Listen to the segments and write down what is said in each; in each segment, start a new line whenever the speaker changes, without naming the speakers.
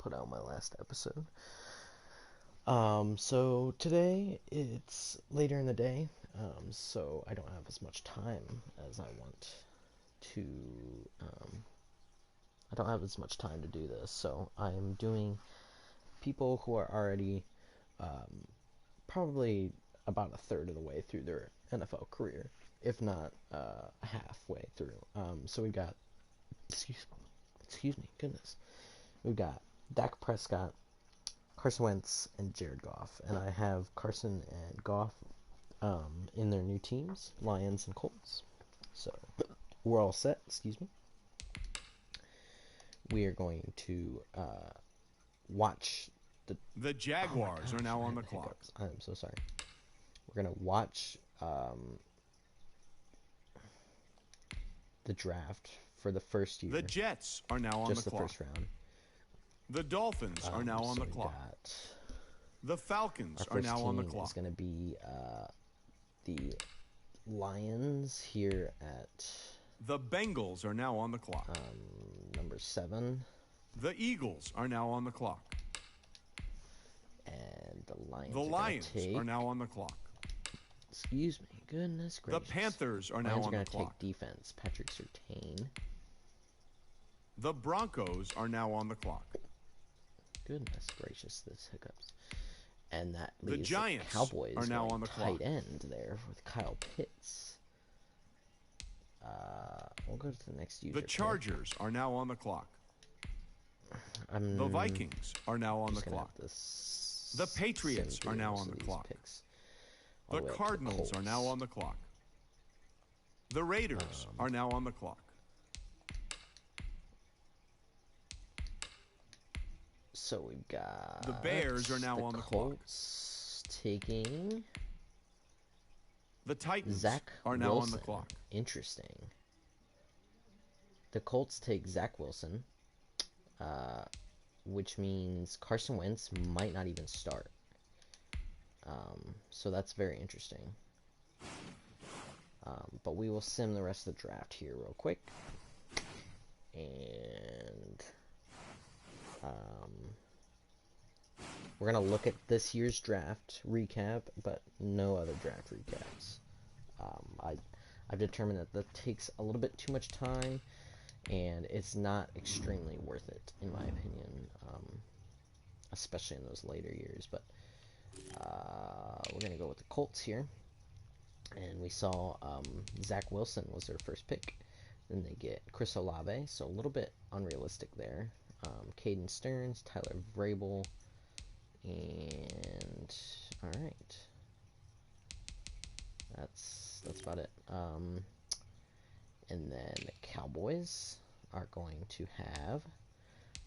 put out my last episode. So today it's later in the day, so I don't have as much time as I want to, I don't have as much time to do this, so I'm doing people who are already, probably about a third of the way through their NFL career, if not, halfway through. So we got, excuse me, goodness. We've got Dak Prescott, Carson Wentz, and Jared Goff. And I have Carson and Goff in their new teams, Lions and Colts. So we're all set, excuse me. We are going to watch
the Jaguars are now on the clock.
I'm so sorry. We're going to watch the draft for the first year.
The Jets are now on the clock.
Just the first round.
The Dolphins are now on the clock. The Falcons are now on the clock.
It's going to be the Lions here at...
The Bengals are now on the clock.
Number 7.
The Eagles are now on the clock.
And the
The Lions are now on the clock.
Excuse me. Goodness gracious.
The Panthers are now on the clock.
Lions are going to take defense. Patrick Surtain.
The Broncos are now on the clock.
Goodness gracious, this hiccups. And that leaves
the Giants
Cowboys
are now on the
tight
clock.
End there with Kyle Pitts. We'll go to the next user.
The Chargers are now on the clock. The Vikings are now on the clock. The Patriots are now on the clock. The Cardinals are now on the clock. The Raiders are now on the clock.
So we've got...
The Bears are now on the clock.
Colts taking...
The Titans
Zach
are now
Wilson.
On the clock.
Interesting. The Colts take Zach Wilson, which means Carson Wentz might not even start. So that's very interesting. But we will sim the rest of the draft here real quick. And... we're going to look at this year's draft recap, but no other draft recaps. I've determined that takes a little bit too much time, and it's not extremely worth it, in my opinion, especially in those later years. But we're going to go with the Colts here. And we saw Zach Wilson was their first pick. Then they get Chris Olave, so a little bit unrealistic there. Caden Stearns, Tyler Vrabel, and alright. That's about it. And then the Cowboys are going to have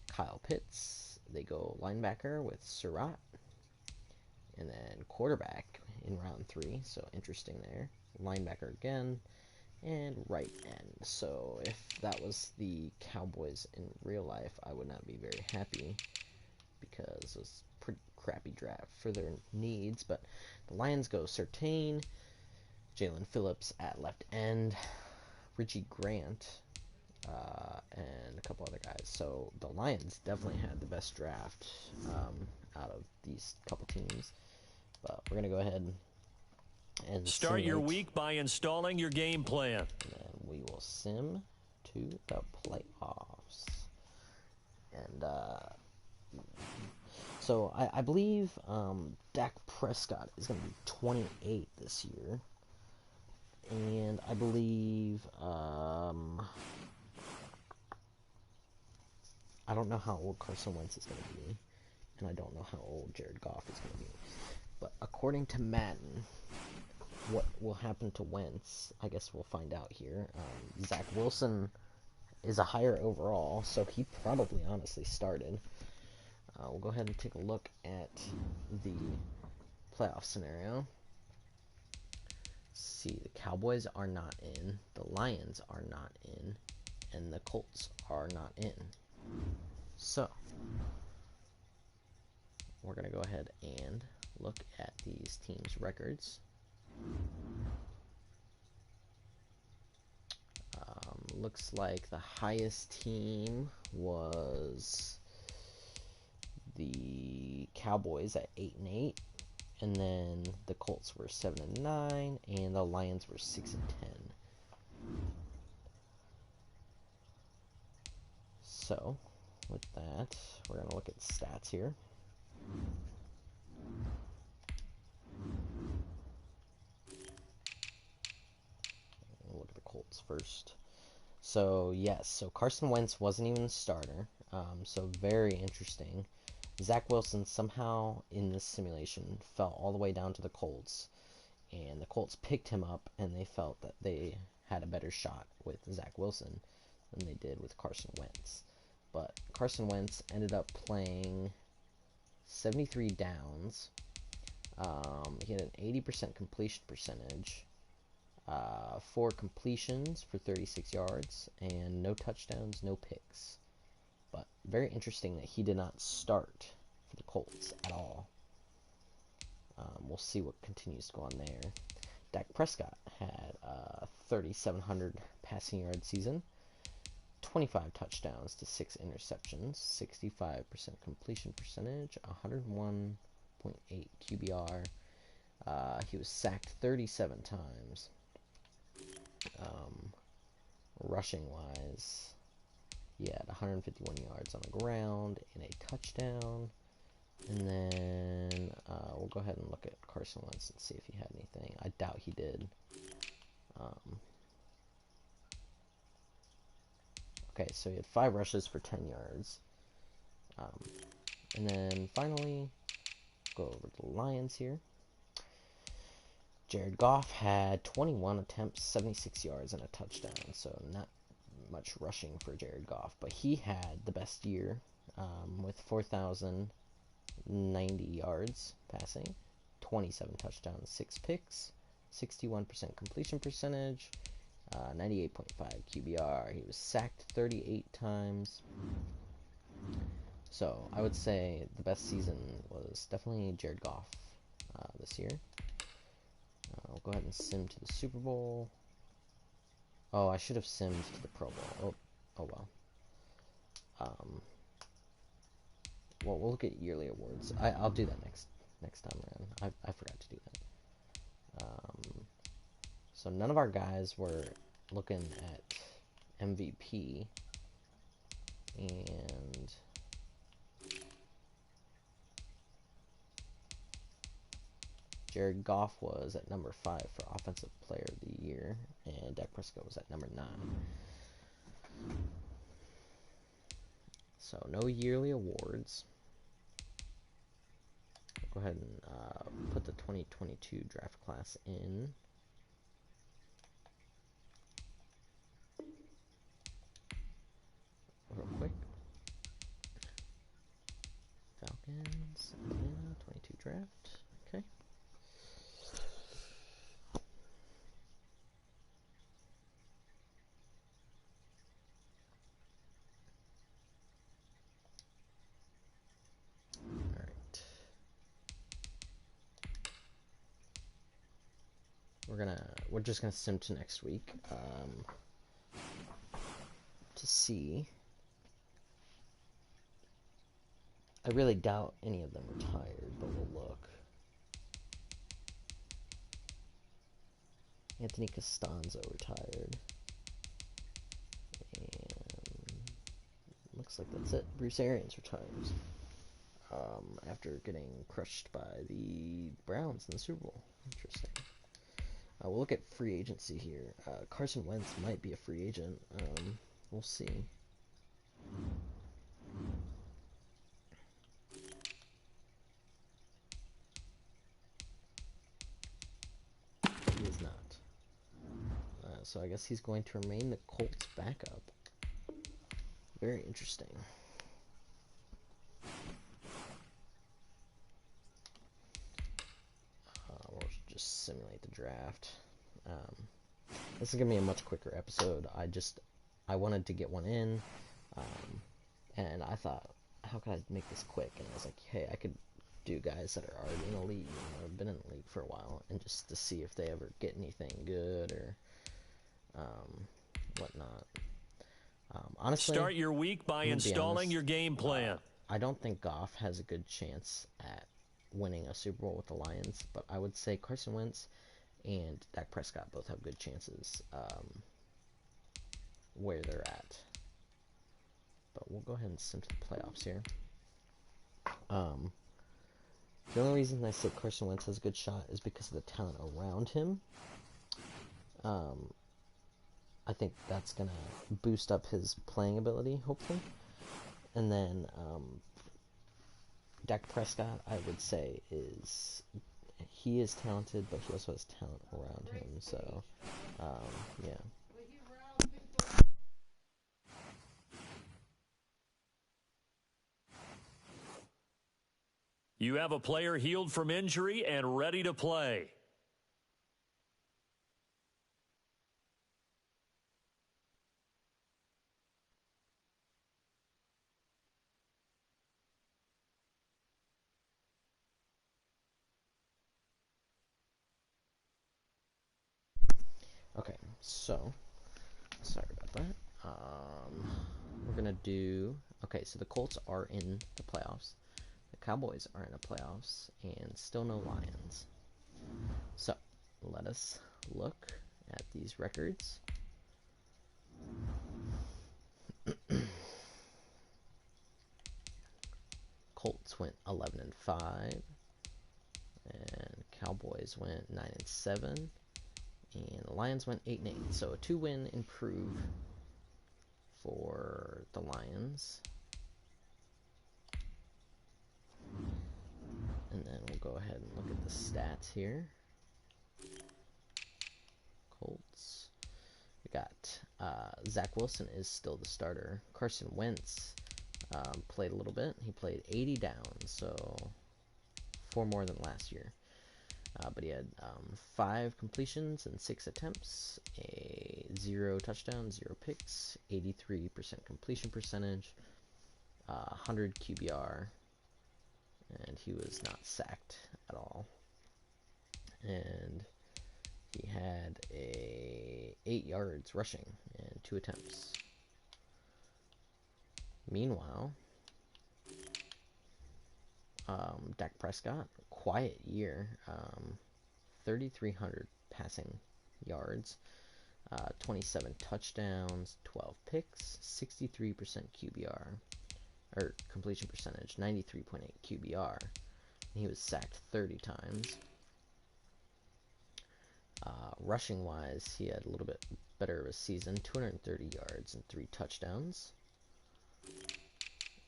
Kyle Pitts. They go linebacker with Surratt. And then quarterback in round 3, so interesting there. Linebacker again. And right end. So if that was the Cowboys in real life, I would not be very happy because it was a pretty crappy draft for their needs. But the Lions go Surtain, Jalen Phillips at left end, Richie Grant, and a couple other guys. So the Lions definitely had the best draft out of these couple teams. But we're going to go ahead and
start your week by installing your game plan.
And then we will sim to the playoffs. And so I believe Dak Prescott is going to be 28 this year. And I believe I don't know how old Carson Wentz is going to be. And I don't know how old Jared Goff is going to be. But according to Madden, what will happen to Wentz, I guess we'll find out here. Zach Wilson is a higher overall, so he probably honestly started. We'll go ahead and take a look at the playoff scenario. See, the Cowboys are not in, the Lions are not in, and the Colts are not in. So, we're going to go ahead and look at these teams' records. Looks like the highest team was the Cowboys at 8-8, and then the Colts were 7-9, and the Lions were 6-10. So, with that, we're going to look at stats here. We'll look at the Colts first. So, yes, so Carson Wentz wasn't even a starter, so very interesting. Zach Wilson somehow in this simulation fell all the way down to the Colts, and the Colts picked him up, and they felt that they had a better shot with Zach Wilson than they did with Carson Wentz. But Carson Wentz ended up playing 73 downs. He had an 80% completion percentage, 4 completions for 36 yards, and no touchdowns, no picks. But very interesting that he did not start for the Colts at all. We'll see what continues to go on there. Dak Prescott had a 3,700 passing yard season, 25 touchdowns to 6 interceptions, 65% completion percentage, 101.8 QBR. He was sacked 37 times. Rushing wise, he had 151 yards on the ground and a touchdown. And then we'll go ahead and look at Carson Wentz and see if he had anything. I doubt he did. Okay, so he had 5 rushes for 10 yards. And then finally, go over to the Lions here. Jared Goff had 21 attempts, 76 yards, and a touchdown. So not much rushing for Jared Goff. But he had the best year with 4,090 yards passing, 27 touchdowns, 6 picks, 61% completion percentage, 98.5 QBR. He was sacked 38 times. So I would say the best season was definitely Jared Goff this year. We'll go ahead and sim to the Super Bowl. Oh, I should have simmed to the Pro Bowl. Oh well. Well, we'll look at yearly awards. I'll do that next time around. I forgot to do that. So none of our guys were looking at MVP, and Jared Goff was at number 5 for Offensive Player of the Year, and Dak Prescott was at number 9. So no yearly awards. Go ahead and put the 2022 draft class in. Real quick. Falcons, Atlanta, 22 draft. Okay. We're just gonna sim to next week to see. I really doubt any of them retired, but we'll look. Anthony Costanzo retired, and looks like that's it. Bruce Arians retires after getting crushed by the Browns in the Super Bowl. Interesting. We'll look at free agency here. Carson Wentz might be a free agent. We'll see. He is not. So I guess he's going to remain the Colts backup. Very interesting. We'll just simulate the draft. This is gonna be a much quicker episode. I wanted to get one in, and I thought, how can I make this quick? And I was like, hey, I could do guys that are already in the league, have been in the league for a while, and just to see if they ever get anything good or whatnot. Honestly,
start your week by installing your game plan.
I don't think Goff has a good chance at winning a Super Bowl with the Lions, but I would say Carson Wentz and Dak Prescott both have good chances where they're at. But we'll go ahead and sim to the playoffs here. The only reason I say Carson Wentz has a good shot is because of the talent around him. I think that's going to boost up his playing ability, hopefully. And then Dak Prescott, I would say, he is talented, but he also has talent around him. So, yeah.
You have a player healed from injury and ready to play.
Okay, so, sorry about that. We're going to do, okay, so the Colts are in the playoffs. The Cowboys are in the playoffs, and still no Lions. So, let us look at these records. Colts went 11-5, and Cowboys went 9-7, and the Lions went 8-8. So a 2-win improve for the Lions. And then we'll go ahead and look at the stats here. Colts. We got Zach Wilson is still the starter. Carson Wentz played a little bit. He played 80 downs, so 4 more than last year. But he had 5 completions and 6 attempts, 0 touchdowns, 0 picks, 83% completion percentage, 100 QBR, and he was not sacked at all. And he had 8 yards rushing and 2 attempts. Meanwhile, Dak Prescott, quiet year, 3,300 passing yards, 27 touchdowns, 12 picks, 63% QBR, or completion percentage, 93.8 QBR. He was sacked 30 times. Rushing wise, he had a little bit better of a season, 230 yards and 3 touchdowns.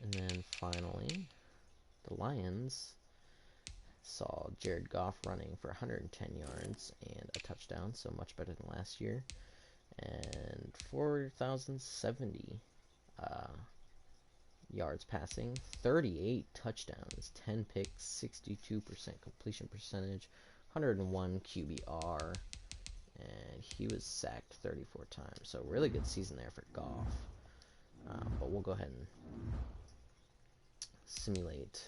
And then finally, the Lions saw Jared Goff running for 110 yards and a touchdown, so much better than last year, and 4,070 yards passing, 38 touchdowns, 10 picks, 62% completion percentage, 101 QBR, and he was sacked 34 times. So really good season there for Goff. But we'll go ahead and simulate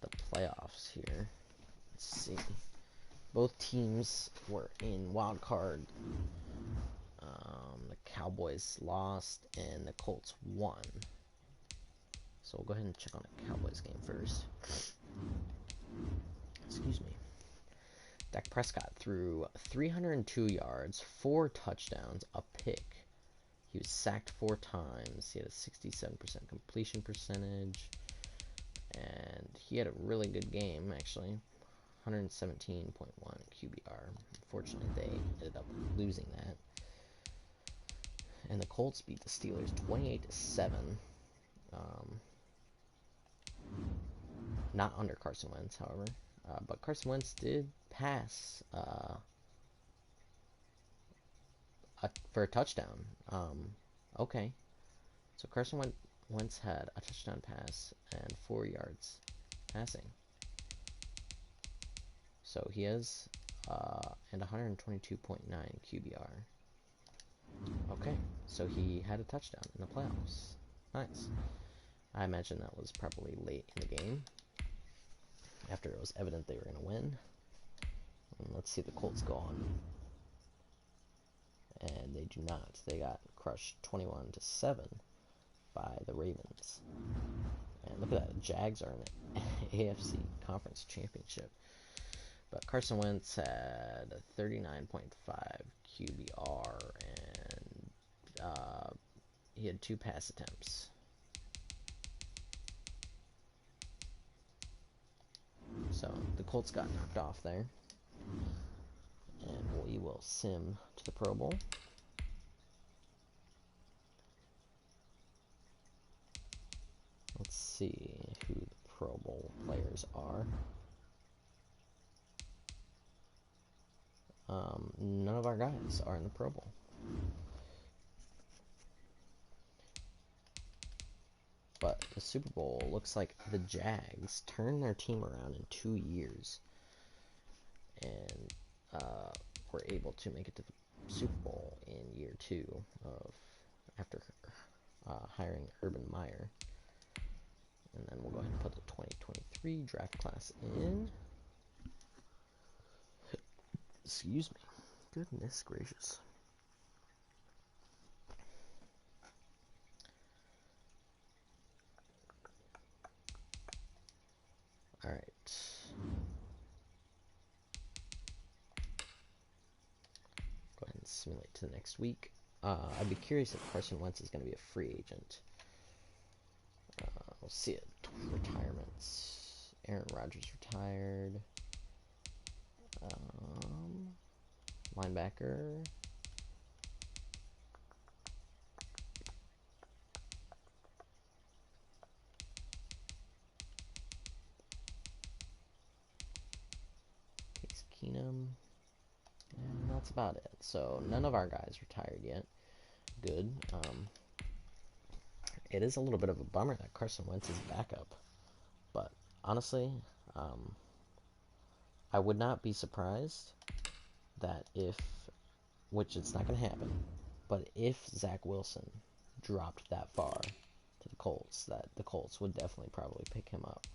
the playoffs here. Let's see. Both teams were in wild card. The Cowboys lost and the Colts won. So we'll go ahead and check on the Cowboys game first. Excuse me. Dak Prescott threw 302 yards, 4 touchdowns, a pick. He was sacked 4 times. He had a 67% completion percentage. And he had a really good game, actually. 117.1 QBR. Unfortunately, they ended up losing that. And the Colts beat the Steelers 28-7. Not under Carson Wentz, however. But Carson Wentz did pass for a touchdown. Okay. So Carson Wentz had a touchdown pass and 4 yards passing. So he has and 122.9 QBR. Okay, so he had a touchdown in the playoffs. Nice. I imagine that was probably late in the game, after it was evident they were going to win. And let's see the Colts go on. And they do not. They got crushed 21-7 by the Ravens. And look at that, the Jags are in the AFC Conference Championship. But Carson Wentz had a 39.5 QBR, and he had 2 pass attempts. So the Colts got knocked off there. And we will sim to the Pro Bowl. Let's see who the Pro Bowl players are. None of our guys are in the Pro Bowl. But the Super Bowl looks like the Jags turned their team around in 2 years. And were able to make it to the Super Bowl in year 2 of after hiring Urban Meyer. And then we'll go ahead and put the 2023 draft class in. Excuse me. Goodness gracious. All right. Go ahead and simulate to the next week. I'd be curious if Carson Wentz is going to be a free agent. We'll see it. Retirements. Aaron Rodgers retired. Linebacker. Case Keenum. And that's about it. So none of our guys retired yet. Good. It is a little bit of a bummer that Carson Wentz is backup. But honestly, I would not be surprised that if, which it's not going to happen, but if Zach Wilson dropped that far to the Colts, that the Colts would definitely probably pick him up.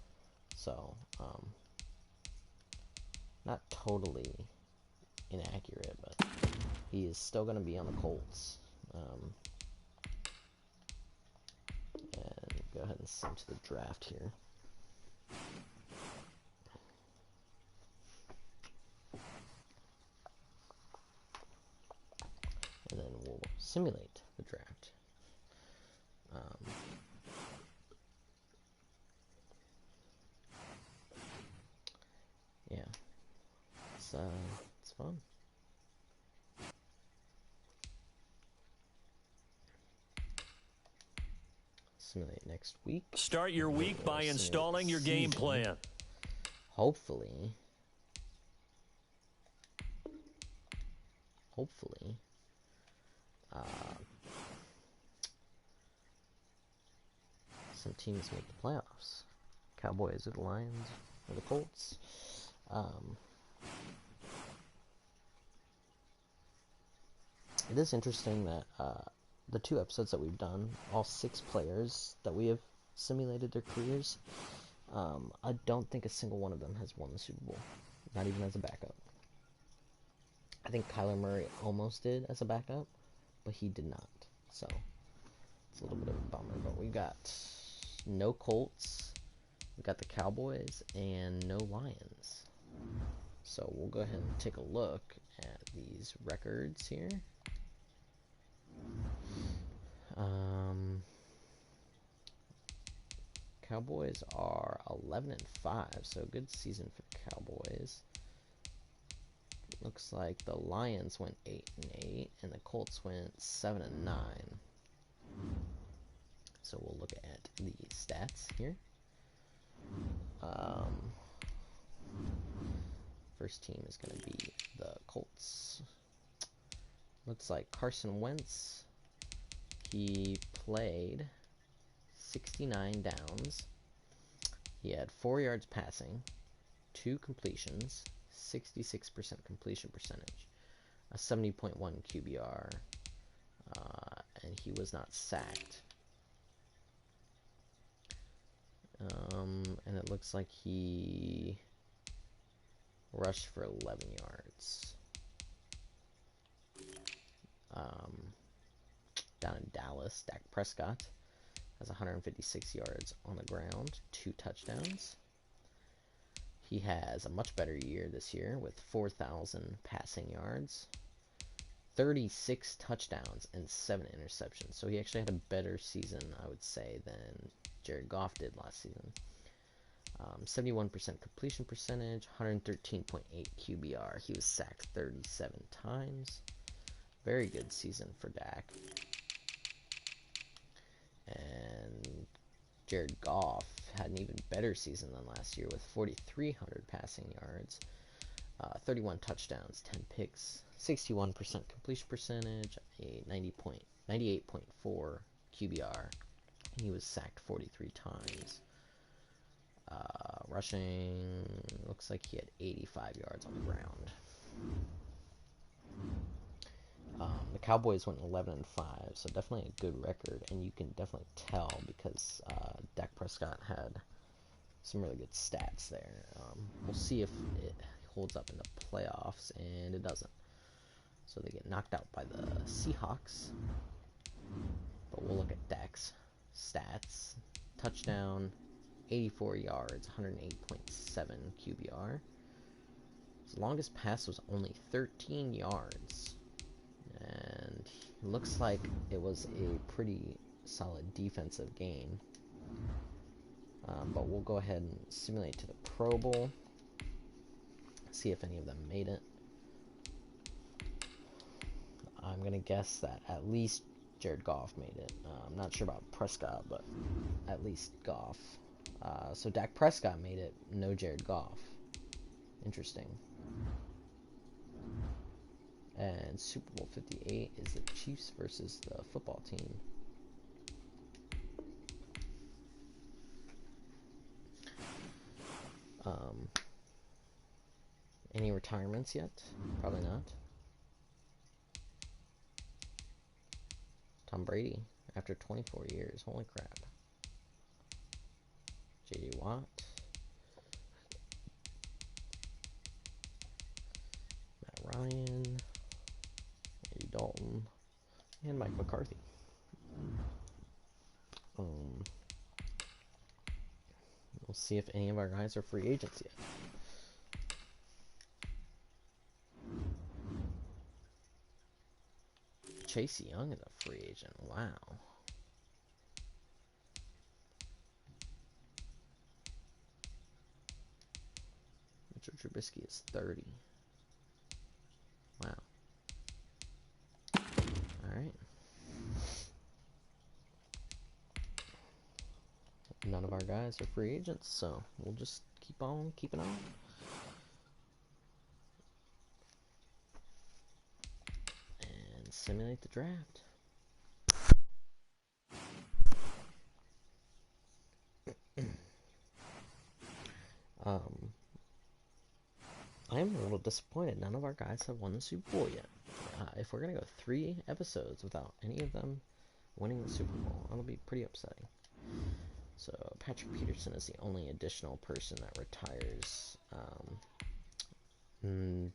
So, not totally inaccurate, but he is still going to be on the Colts. And go ahead and sim to the draft here. And then we'll simulate the draft. Yeah, it's fun. Simulate next week.
Start your week by installing your game plan.
Hopefully, some teams make the playoffs. Cowboys or the Lions or the Colts. It is interesting that the 2 episodes that we've done, all 6 players that we have simulated their careers, I don't think a single one of them has won the Super Bowl, not even as a backup. I think Kyler Murray almost did as a backup, but he did not. So it's a little bit of a bummer. But we got no Colts, we got the Cowboys, and no Lions. So we'll go ahead and take a look at these records here. Cowboys are 11-5, so good season for the Cowboys. Looks like the Lions went 8-8, and the Colts went 7-9. So we'll look at the stats here. First team is going to be the Colts. Looks like Carson Wentz, he played 69 downs. He had 4 yards passing, 2 completions, 66% completion percentage, a 70.1 QBR, and he was not sacked. And it looks like he rushed for 11 yards. Down in Dallas, Prescott, has 156 yards on the ground, 2 touchdowns. He has a much better year this year with 4,000 passing yards, 36 touchdowns, and 7 interceptions. So he actually had a better season, I would say, than Jared Goff did last season. 71% completion percentage, 113.8 QBR. He was sacked 37 times. Very good season for Dak. And Jared Goff had an even better season than last year with 4,300 passing yards, 31 touchdowns, 10 picks, 61% completion percentage, a 98.4 QBR. He was sacked 43 times. Rushing, looks like he had 85 yards on the ground. The Cowboys went 11-5, so definitely a good record, and you can definitely tell because Dak Prescott had some really good stats there. We'll see if it holds up in the playoffs, and it doesn't. So they get knocked out by the Seahawks. But we'll look at Dak's stats. Touchdown, 84 yards, 108.7 QBR. His longest pass was only 13 yards. And it looks like it was a pretty solid defensive game. But we'll go ahead and simulate to the Pro Bowl. See if any of them made it. I'm going to guess that at least Jared Goff made it. I'm not sure about Prescott, but at least Goff. So Dak Prescott made it, no Jared Goff. Interesting. And Super Bowl 58 is the Chiefs versus the football team. Any retirements yet? Probably not. Tom Brady, after 24 years. Holy crap. J.D. Watt. Matt Ryan. Andy Dalton. And Mike McCarthy. We'll see if any of our guys are free agents yet. Chase Young is a free agent. Wow. Mitchell Trubisky is 30. Wow. Alright. None of our guys are free agents, so we'll just keep on keeping on. And simulate the draft. I am a little disappointed. None of our guys have won the Super Bowl yet. If we're going to go 3 episodes without any of them winning the Super Bowl, that'll be pretty upsetting. So Patrick Peterson is the only additional person that retires.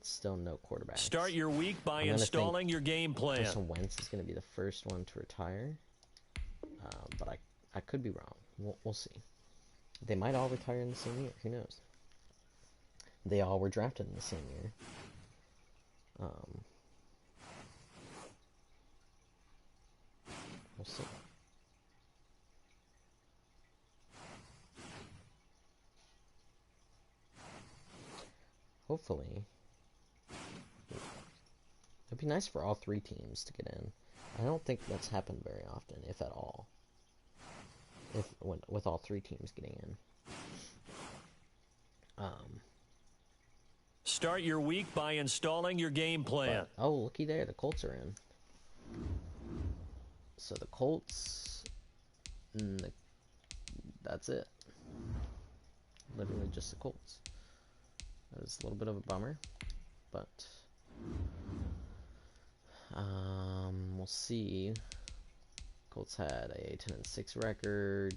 Still no quarterbacks.
Start your week by installing your game plan.
Carson Wentz is going to be the first one to retire. But I could be wrong. We'll see. They might all retire in the same year. Who knows? They all were drafted in the same year. We'll see. Hopefully, it'd be nice for all 3 teams to get in. I don't think that's happened very often, if at all. With all 3 teams getting in.
Start your week by installing your game plan.
But, oh, looky there, the Colts are in. So the Colts, that's it. Literally just the Colts. That was a little bit of a bummer, but we'll see. Colts had a 10-6 record.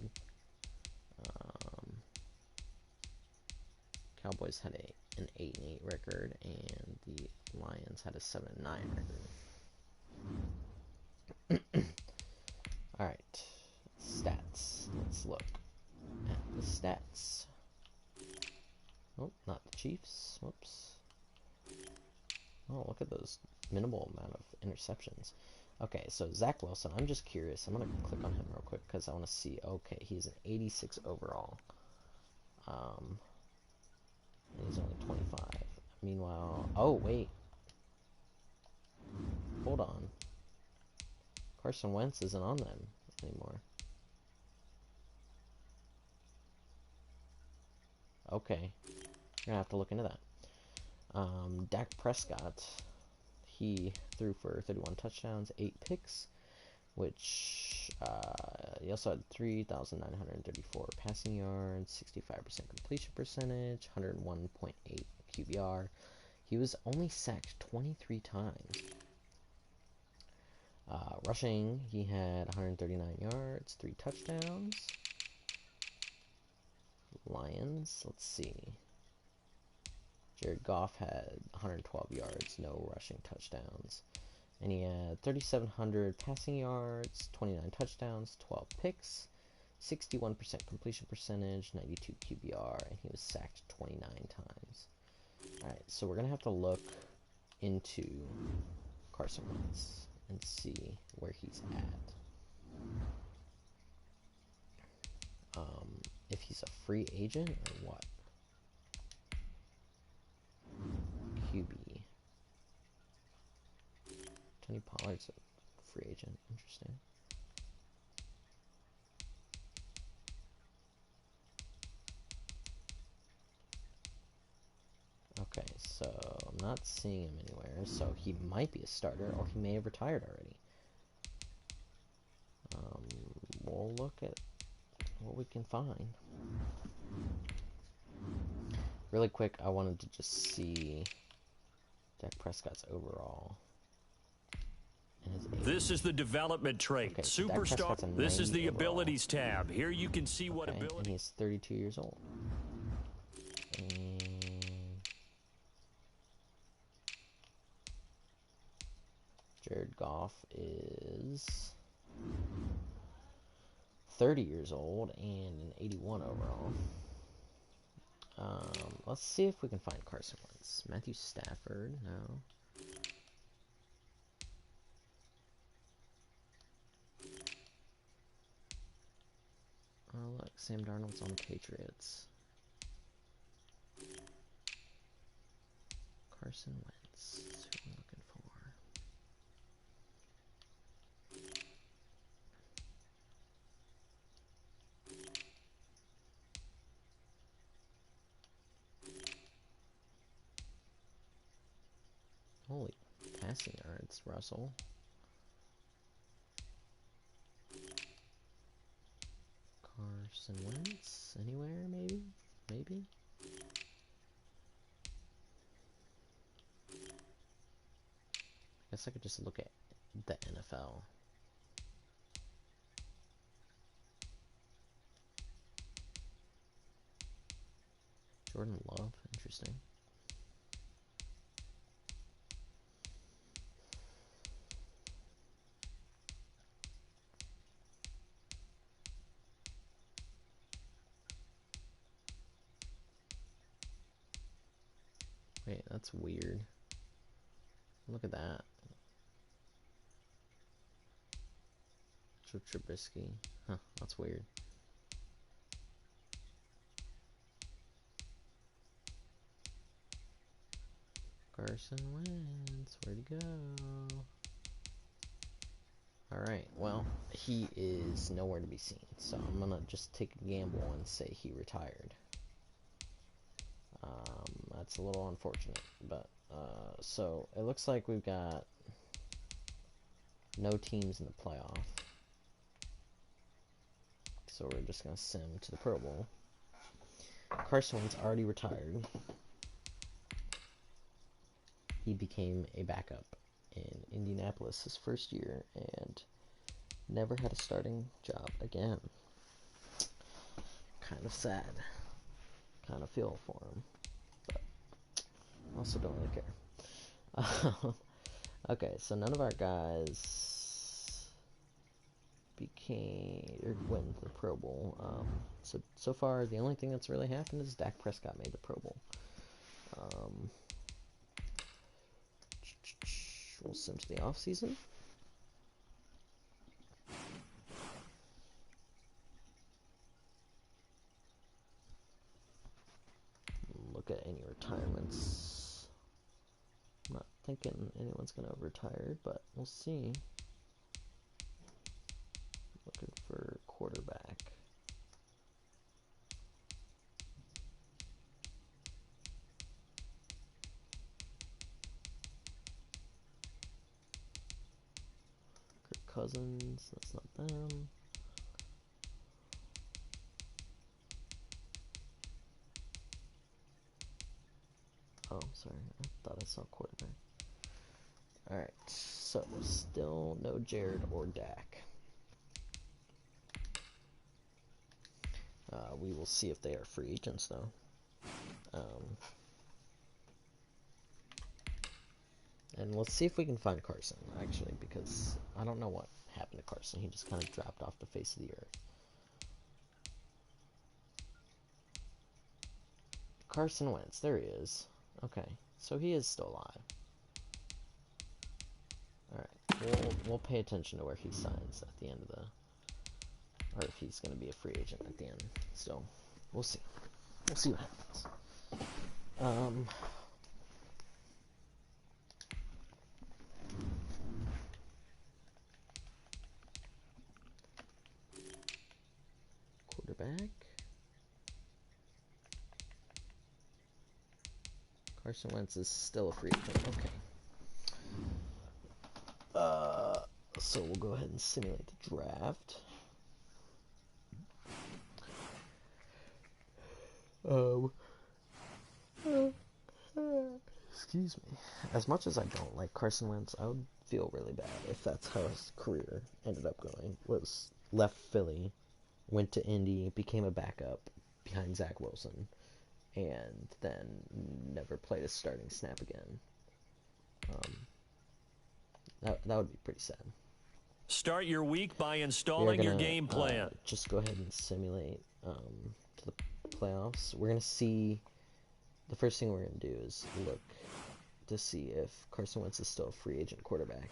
Cowboys had an 8-8 record, and the Lions had a 7-9 record. All right, stats. let's look at the stats. Oh, not the Chiefs. Whoops. Oh, look at those minimal amount of interceptions. Okay, so Zach Wilson, I'm just curious. I'm going to click on him real quick because I want to see. Okay, he's an 86 overall. And he's only 25. Meanwhile, oh, wait. Hold on. Carson Wentz isn't on them anymore. Okay. We're going to have to look into that. Dak Prescott, he threw for 31 touchdowns, 8 picks, which he also had 3,934 passing yards, 65% completion percentage, 101.8 QBR. He was only sacked 23 times. Rushing, he had 139 yards, 3 touchdowns. Lions, let's see. Jared Goff had 112 yards, no rushing touchdowns. And he had 3,700 passing yards, 29 touchdowns, 12 picks, 61% completion percentage, 92 QBR, and he was sacked 29 times. Alright, so we're going to have to look into Carson Wentz and see where he's at. If he's a free agent or what? QB. Tony Pollard's a free agent. Interesting. Okay, so I'm not seeing him anywhere, so he might be a starter, or he may have retired already. We'll look at what we can find. Really quick, I wanted to just see Dak Prescott's overall.
This is the development trait.
Okay, so
Superstar. This is the
overall.
Abilities tab. Here you can see what ability.
And he's 32 years old. And Jared Goff is 30 years old and an 81 overall. Let's see if we can find Carson Wentz. Matthew Stafford, no. Oh, look, Sam Darnold's on the Patriots. Carson Wentz, that's who I'm looking for. Holy passing yards, Russell. Carson Wentz, anywhere, maybe? Maybe? I guess I could just look at the NFL. Jordan Love, interesting. Wait, that's weird. Look at that. Trubisky. Huh, that's weird. Carson Wentz, where'd he go? Alright, well, he is nowhere to be seen, so I'm gonna just take a gamble and say he retired. That's a little unfortunate, but, so, it looks like we've got no teams in the playoff. So we're just gonna sim to the Pro Bowl. Carson Wentz already retired. He became a backup in Indianapolis his first year and never had a starting job again. Kind of sad. Kind of feel for him, but also don't really care. Okay, so none of our guys went the Pro Bowl. So far, the only thing that's really happened is Dak Prescott made the Pro Bowl. We'll sim to the off season. Look at any retirements. I'm not thinking anyone's going to retire, but we'll see. Looking for quarterback. Kirk Cousins, that's not them. Oh, sorry, I thought I saw quarterback. Alright, so still no Jared or Dak. We will see if they are free agents, though. And let's see if we can find Carson, actually, because I don't know what happened to Carson. He just kind of dropped off the face of the earth. Carson Wentz, there he is. Okay, so he is still alive. Alright, we'll pay attention to where he signs at the end of the... Or if he's going to be a free agent at the end. So, we'll see. We'll see what happens. Quarterback. Carson Wentz is still a free agent. Okay. So we'll go ahead and simulate the draft. Excuse me. As much as I don't like Carson Wentz, I would feel really bad if that's how his career ended up going. Was left Philly, went to Indy, became a backup behind Zach Wilson, and then never played a starting snap again. That would be pretty sad.
Start your week by installing your game plan.
Just go ahead and simulate to the playoffs. We're going to see... The first thing we're going to do is look to see if Carson Wentz is still a free agent quarterback.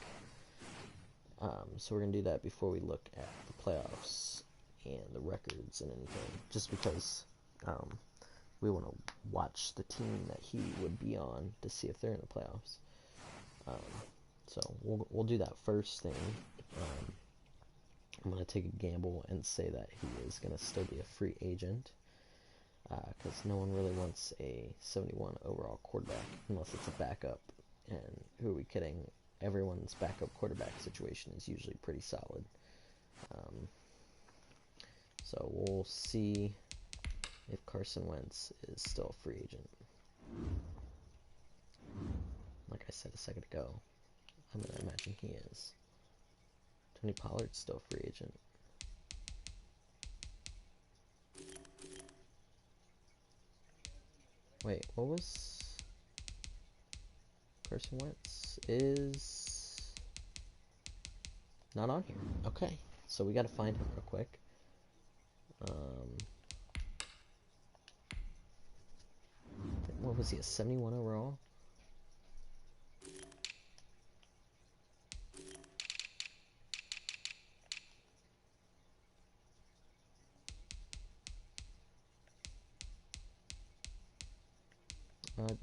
So we're going to do that before we look at the playoffs and the records and anything. Just because we want to watch the team that he would be on to see if they're in the playoffs. So we'll do that first thing. I'm going to take a gamble and say that he is going to still be a free agent. Because no one really wants a 71 overall quarterback unless it's a backup. And who are we kidding? Everyone's backup quarterback situation is usually pretty solid. So we'll see if Carson Wentz is still a free agent. Like I said a second ago, I'm going to imagine he is. Tony Pollard's still a free agent. Wait, what was... Carson Wentz is... not on here. Okay, so we gotta find him real quick. What was he, a 71 overall?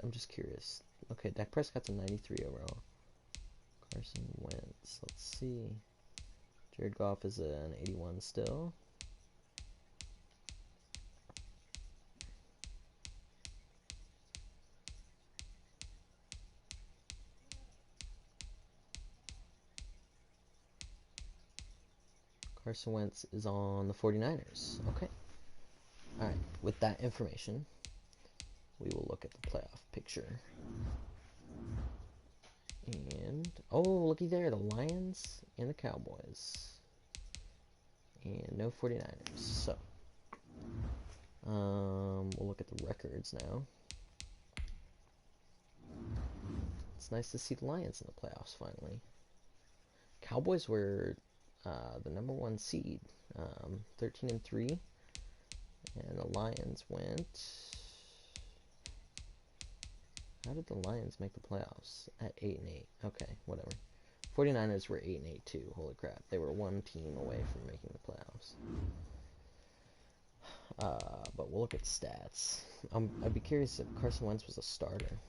I'm just curious. Okay, Dak Prescott's a 93 overall. Carson Wentz, let's see. Jared Goff is an 81 still. Carson Wentz is on the 49ers. Okay. Alright, with that information, we will look at the playoff picture. And, oh, looky there, the Lions and the Cowboys. And no 49ers. So, we'll look at the records now. It's nice to see the Lions in the playoffs finally. Cowboys were the number 1 seed, 13-3, and the Lions went. How did the Lions make the playoffs at 8-8? Okay, whatever. 49ers were 8-8 too. Holy crap, they were 1 team away from making the playoffs. But we'll look at stats. I'd be curious if Carson Wentz was a starter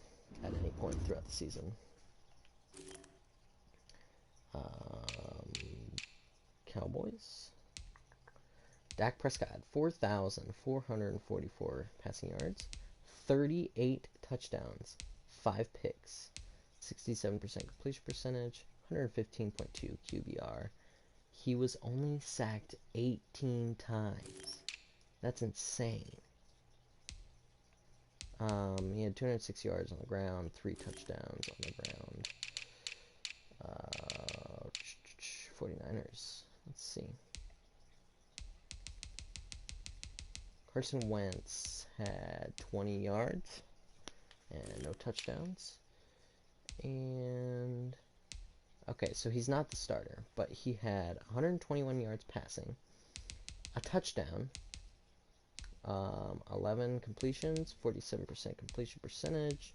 at any point throughout the season. Cowboys. Dak Prescott, 4,444 passing yards, 38 touchdowns, 5 picks, 67% completion percentage, 115.2 QBR. He was only sacked 18 times. That's insane. He had 206 yards on the ground, 3 touchdowns on the ground. 49ers. Let's see. Carson Wentz had 20 yards and no touchdowns. And okay, so he's not the starter, but he had 121 yards passing, a touchdown, 11 completions, 47% completion percentage,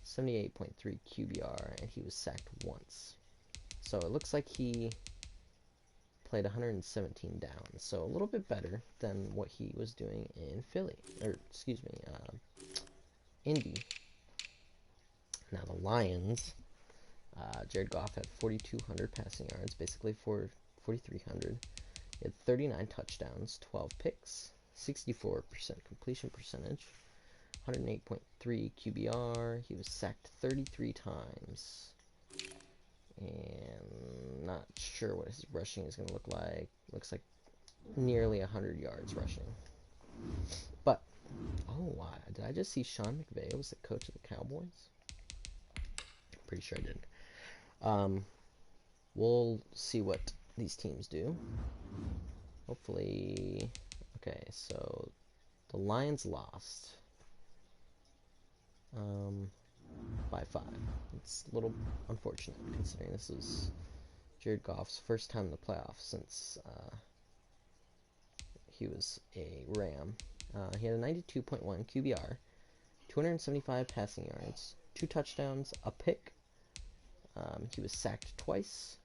78.3 QBR, and he was sacked once. So it looks like he played 117 downs, so a little bit better than what he was doing in Philly, or excuse me, Indy. Now the Lions, Jared Goff had 4,200 passing yards, basically 4,300. He had 39 touchdowns, 12 picks, 64% completion percentage, 108.3 QBR. He was sacked 33 times. And not sure what his rushing is going to look like. Looks like nearly 100 yards rushing. But, oh, wow. Did I just see Sean McVay was the coach of the Cowboys? Pretty sure I did. We'll see what these teams do. Hopefully, okay, so the Lions lost by 5. It's a little unfortunate considering this is Jared Goff's first time in the playoffs since he was a Ram. He had a 92.1 QBR, 275 passing yards, 2 touchdowns, a pick. He was sacked twice.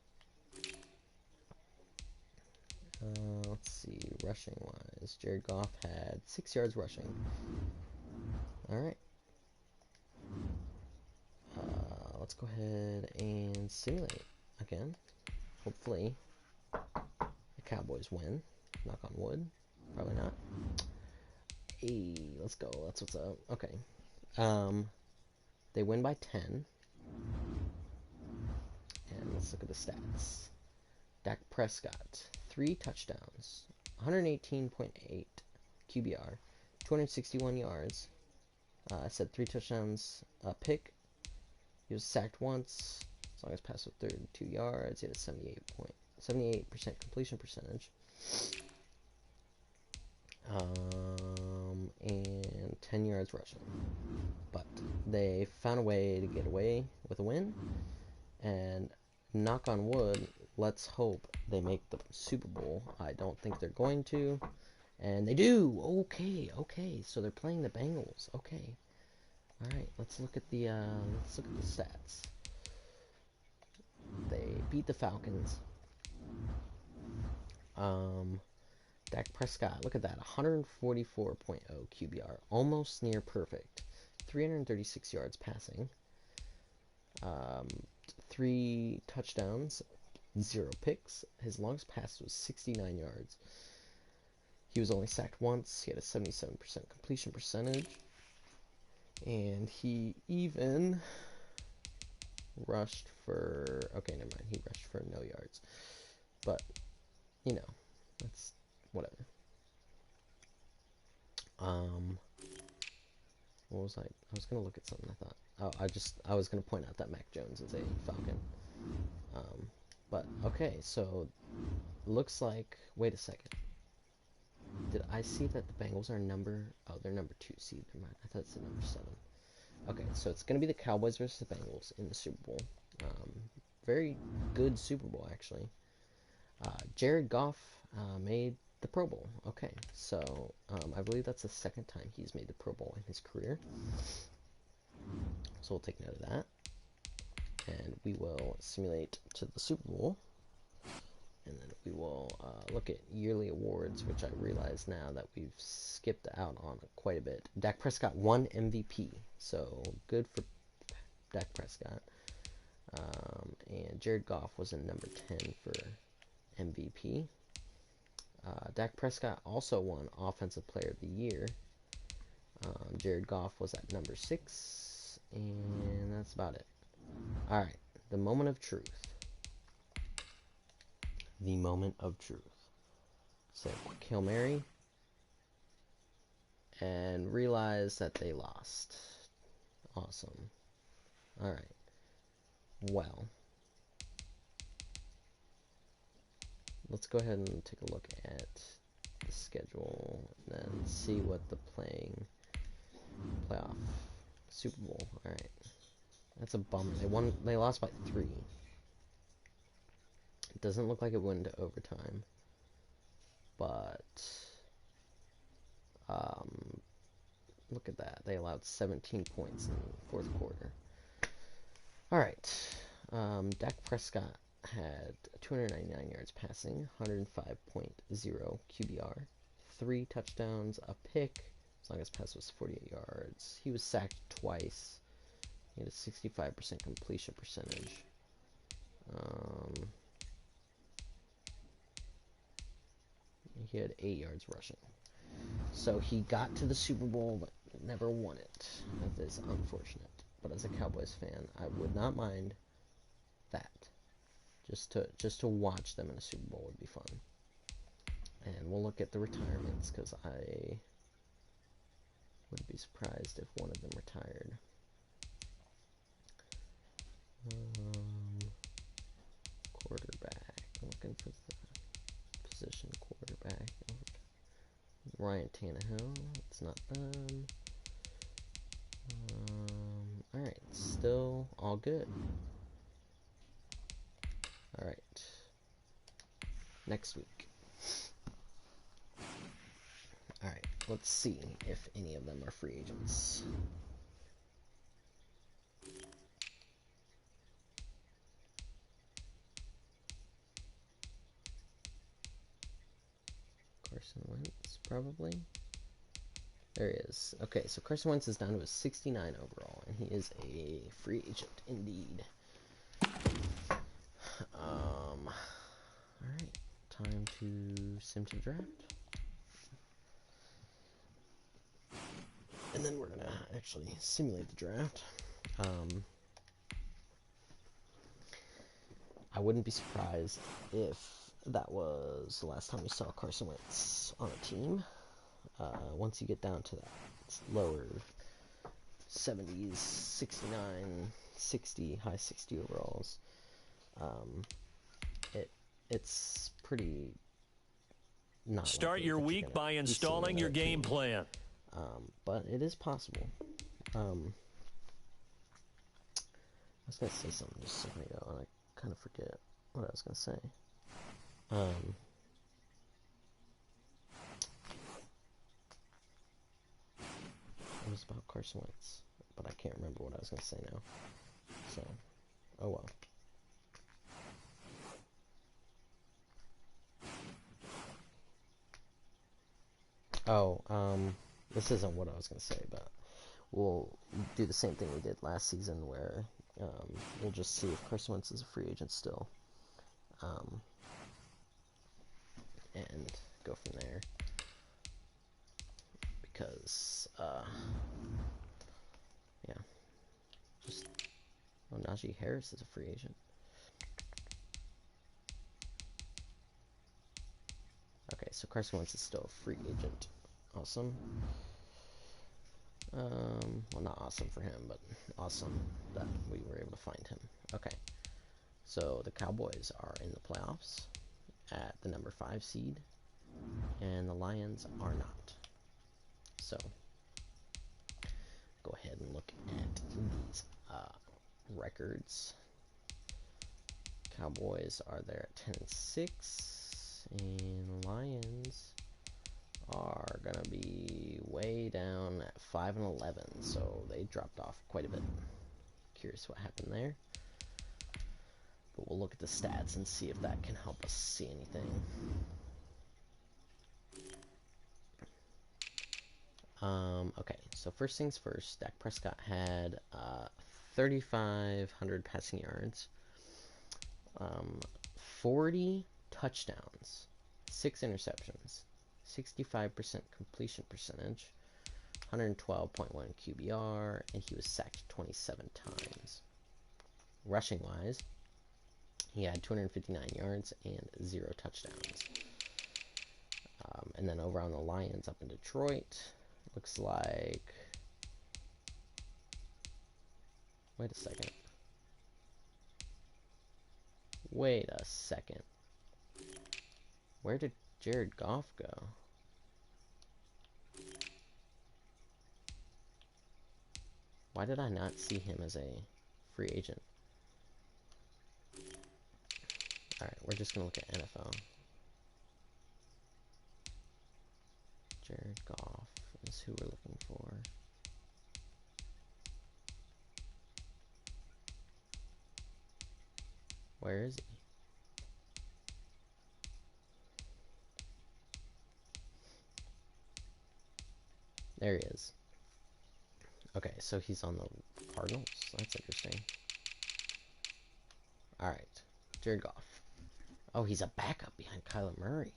Let's see, rushing wise, Jared Goff had 6 yards rushing. Alright. Let's go ahead and simulate again. Hopefully the Cowboys win. Knock on wood. Probably not. Hey, let's go. That's what's up. Okay. They win by 10. And let's look at the stats. Dak Prescott, 3 touchdowns, 118.8 QBR, 261 yards. I said 3 touchdowns, a pick. He was sacked once, as long as passed with 32 yards. He had a 78% completion percentage. And 10 yards rushing. But they found a way to get away with a win. And knock on wood, let's hope they make the Super Bowl. I don't think they're going to. And they do! Okay. So they're playing the Bengals. Okay. Alright, let's look at the stats. They beat the Falcons. Dak Prescott, look at that, 144.0 QBR, almost near perfect. 336 yards passing. 3 touchdowns, 0 picks. His longest pass was 69 yards. He was only sacked once. He had a 77% completion percentage. And he even rushed for... Okay, never mind. He rushed for no yards. But, you know, that's whatever. What was I was going to look at something, I thought. I was going to point out that Mac Jones is a Falcon. But, okay, so, looks like... Wait a second. Did I see that the Bengals are they're number 2 seed. Never mind. I thought it said number 7. Okay, so it's going to be the Cowboys versus the Bengals in the Super Bowl. Very good Super Bowl, actually. Jared Goff made the Pro Bowl. Okay, so I believe that's the second time he's made the Pro Bowl in his career. So we'll take note of that. And we will simulate to the Super Bowl. And then we will look at yearly awards, which I realize now that we've skipped out on quite a bit. Dak Prescott won MVP, so good for Dak Prescott. And Jared Goff was in number 10 for MVP. Dak Prescott also won Offensive Player of the Year. Jared Goff was at number 6, and that's about it. All right, the moment of truth. The moment of truth. Say a quick Hail Mary and realize that they lost. Awesome. All right. Well, let's go ahead and take a look at the schedule and then see what the playoff Super Bowl. All right. That's a bummer. They lost by 3. It doesn't look like it went into overtime, but look at that. They allowed 17 points in the fourth quarter. All right. Dak Prescott had 299 yards passing, 105.0 QBR, 3 touchdowns, a pick. His longest pass was 48 yards. He was sacked twice. He had a 65% completion percentage. He had 8 yards rushing. So he got to the Super Bowl, but never won it. That is unfortunate. But as a Cowboys fan, I would not mind that. Just to watch them in a Super Bowl would be fun. And we'll look at the retirements, because I wouldn't be surprised if one of them retired. Quarterback. I'm looking for the position quarterback. Ryan Tannehill. It's not them. Alright, still all good. Alright. Next week. Alright, let's see if any of them are free agents. Carson Wentz, probably. There he is. Okay, so Carson Wentz is down to a 69 overall, and he is a free agent indeed. Alright, time to sim to draft. And then we're going to actually simulate the draft. I wouldn't be surprised if that was the last time we saw Carson Wentz on a team. Once you get down to that lower 70s, 69, 60, high 60 overalls, it's pretty not.
Start your week by installing your game plan.
But it is possible. I was going to say something just a second ago, and I kind of forget what I was going to say. It was about Carson Wentz, but I can't remember what I was going to say now. So, oh well. This isn't what I was going to say, but we'll do the same thing we did last season, where we'll just see if Carson Wentz is a free agent still, and go from there. Because, yeah, Najee Harris is a free agent. Okay, so Carson Wentz is still a free agent. Awesome. Well, not awesome for him, but awesome that we were able to find him. Okay, so the Cowboys are in the playoffs at the number 5 seed, and the Lions are not. So, go ahead and look at these records. Cowboys are there at 10-6, and Lions are gonna be way down at 5-11, so they dropped off quite a bit. Curious what happened there, but we'll look at the stats and see if that can help us see anything. Okay, so first things first, Dak Prescott had 3,500 passing yards, 40 touchdowns, 6 interceptions, 65% completion percentage, 112.1 QBR, and he was sacked 27 times. Rushing wise, he had 259 yards and 0 touchdowns. And then over on the Lions up in Detroit, looks like... Wait a second. Wait a second. Where did Jared Goff go? Why did I not see him as a free agent? Alright, we're just going to look at NFL. Jared Goff is who we're looking for. Where is he? There he is. Okay, so he's on the Cardinals. That's interesting. Alright, Jared Goff. Oh, he's a backup behind Kyler Murray.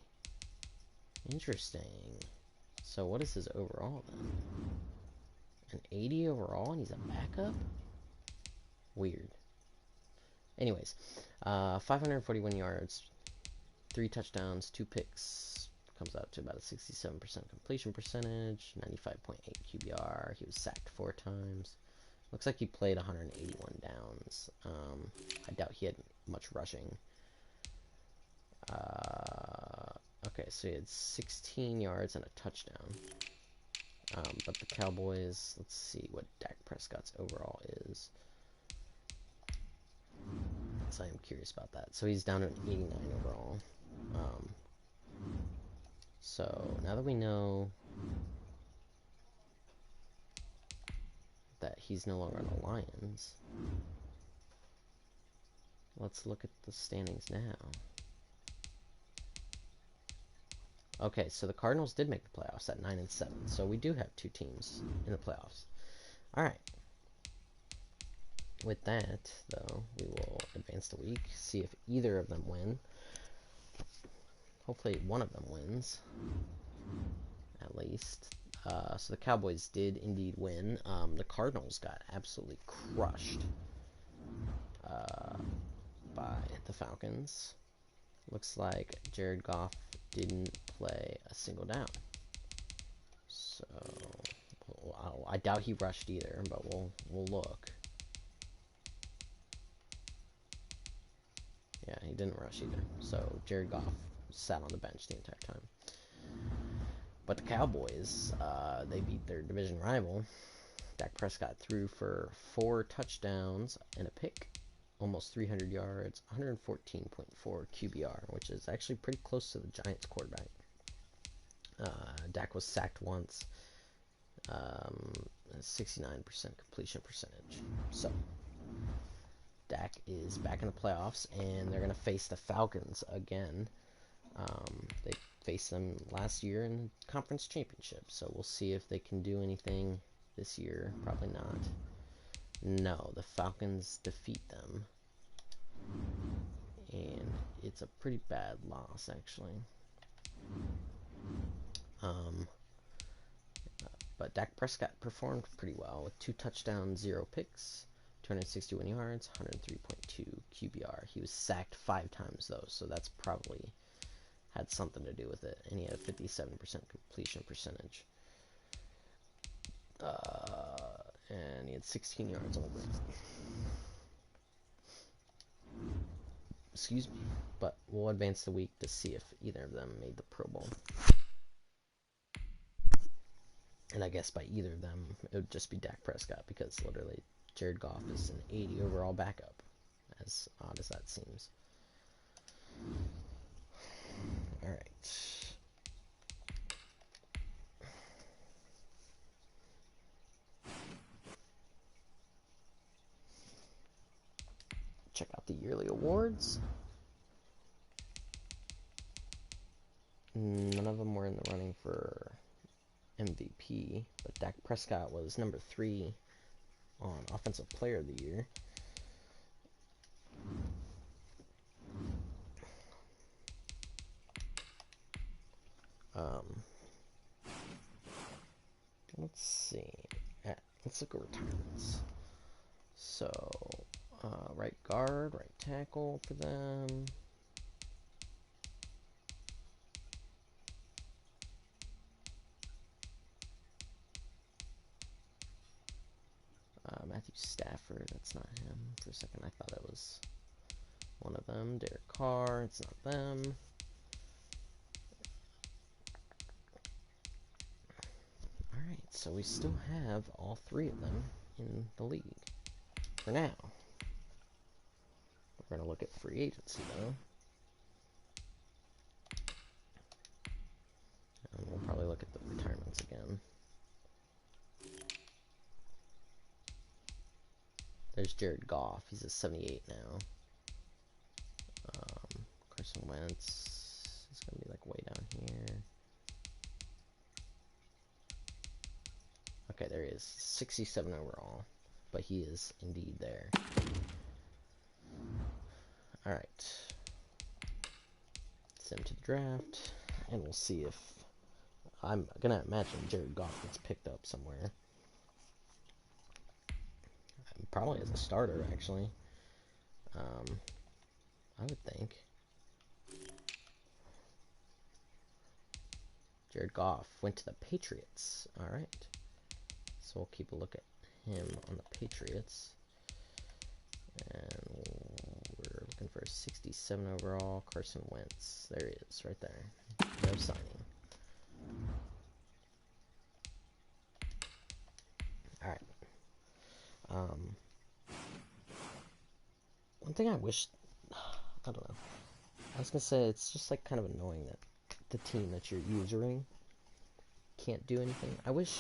Interesting. So what is his overall then? An 80 overall and he's a backup? Weird. Anyways, 541 yards, 3 touchdowns, 2 picks. Comes out to about a 67% completion percentage, 95.8 QBR. He was sacked 4 times. Looks like he played 181 downs. I doubt he had much rushing. Okay, so he had 16 yards and a touchdown. But the Cowboys, let's see what Dak Prescott's overall is. So I'm curious about that. So he's down to an 89 overall. So now that we know that he's no longer on the Lions, let's look at the standings now. Okay, so the Cardinals did make the playoffs at 9-7, so we do have 2 teams in the playoffs. Alright. With that, though, we will advance the week, see if either of them win. Hopefully one of them wins, at least. So the Cowboys did indeed win. The Cardinals got absolutely crushed by the Falcons. Looks like Jared Goff didn't play a single down. So I doubt he rushed either, but we'll look. Yeah, he didn't rush either. So Jared Goff sat on the bench the entire time. But the Cowboys, they beat their division rival. Dak Prescott threw for 4 touchdowns and a pick, almost 300 yards, 114.4 QBR, which is actually pretty close to the Giants quarterback. Dak was sacked once, 69% completion percentage. So Dak is back in the playoffs, and they're going to face the Falcons again. They faced them last year in the conference championship, so we'll see if they can do anything this year. Probably not. No, the Falcons defeat them, and it's a pretty bad loss, actually. But Dak Prescott performed pretty well with 2 touchdowns, 0 picks, 261 yards, 103.2 QBR. He was sacked 5 times, though, so that's probably had something to do with it. And he had a 57% completion percentage. And he had 16 yards on the ground. Excuse me. But we'll advance the week to see if either of them made the Pro Bowl. And I guess by either of them, it would just be Dak Prescott, because literally Jared Goff is an 80 overall backup, as odd as that seems. All right. Check out the yearly awards. None of them were in the running for MVP, but Dak Prescott was number 3 on Offensive Player of the Year. Let's see. Let's look at retirements. So, right guard, right tackle for them. Matthew Stafford, that's not him. For a second, I thought it was one of them. Derek Carr, it's not them. Alright, so we still have all 3 of them in the league. For now. We're going to look at free agency, though. And we'll probably look at the retirements again. There's Jared Goff. He's a 78 now. Carson Wentz is going to be like way down here. Okay, there he is. 67 overall. But he is indeed there. Alright. Send him to the draft. And we'll see if... I'm going to imagine Jared Goff gets picked up somewhere. Probably as a starter, actually. I would think. Jared Goff went to the Patriots. Alright. So we'll keep a look at him on the Patriots. And we're looking for a 67 overall. Carson Wentz. There he is, right there. No signing. Alright. One thing I wish... I don't know. I was going to say, it's just like kind of annoying that the team that you're using can't do anything. I wish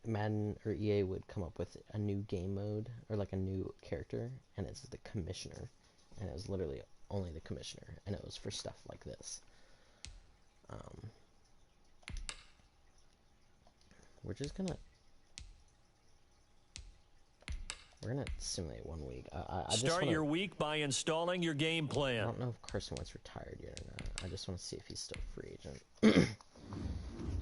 Madden or EA would come up with a new game mode, or like a new character, and it's the commissioner. And it was literally only the commissioner, and it was for stuff like this. We're just gonna... We're gonna simulate 1 week. I just
Start
wanna,
your week by installing your game plan.
I don't know if Carson Wentz retired yet or not. I just want to see if he's still a free agent.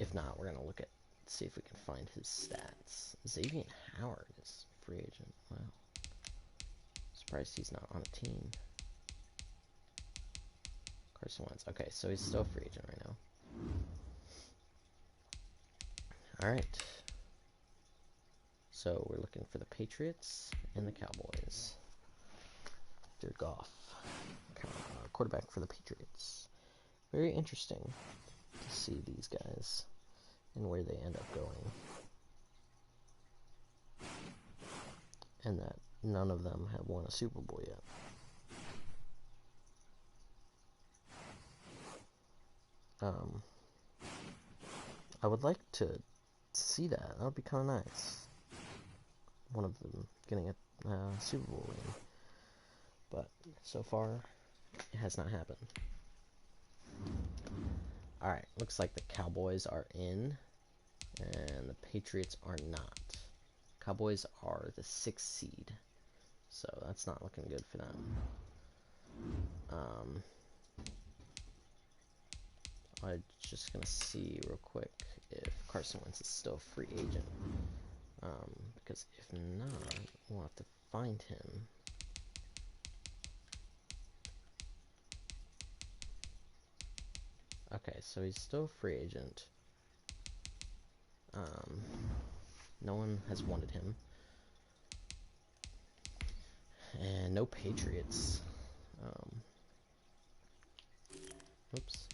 If not, we're gonna look at see if we can find his stats. Xavier Howard is a free agent. Wow. Surprised he's not on a team. Carson Wentz. Okay, so he's still a free agent right now. Alright. So we're looking for the Patriots and the Cowboys. Jared Goff, quarterback for the Patriots. Very interesting to see these guys and where they end up going. And that none of them have won a Super Bowl yet. I would like to see that. That would be kind of nice. One of them getting a Super Bowl win. But so far, it has not happened. Alright, looks like the Cowboys are in, and the Patriots are not. Cowboys are the 6th seed, so that's not looking good for them. I'm just going to see real quick if Carson Wentz is still a free agent. Because if not, we'll have to find him. Okay, so he's still a free agent. No one has wanted him. And no Patriots. Oops.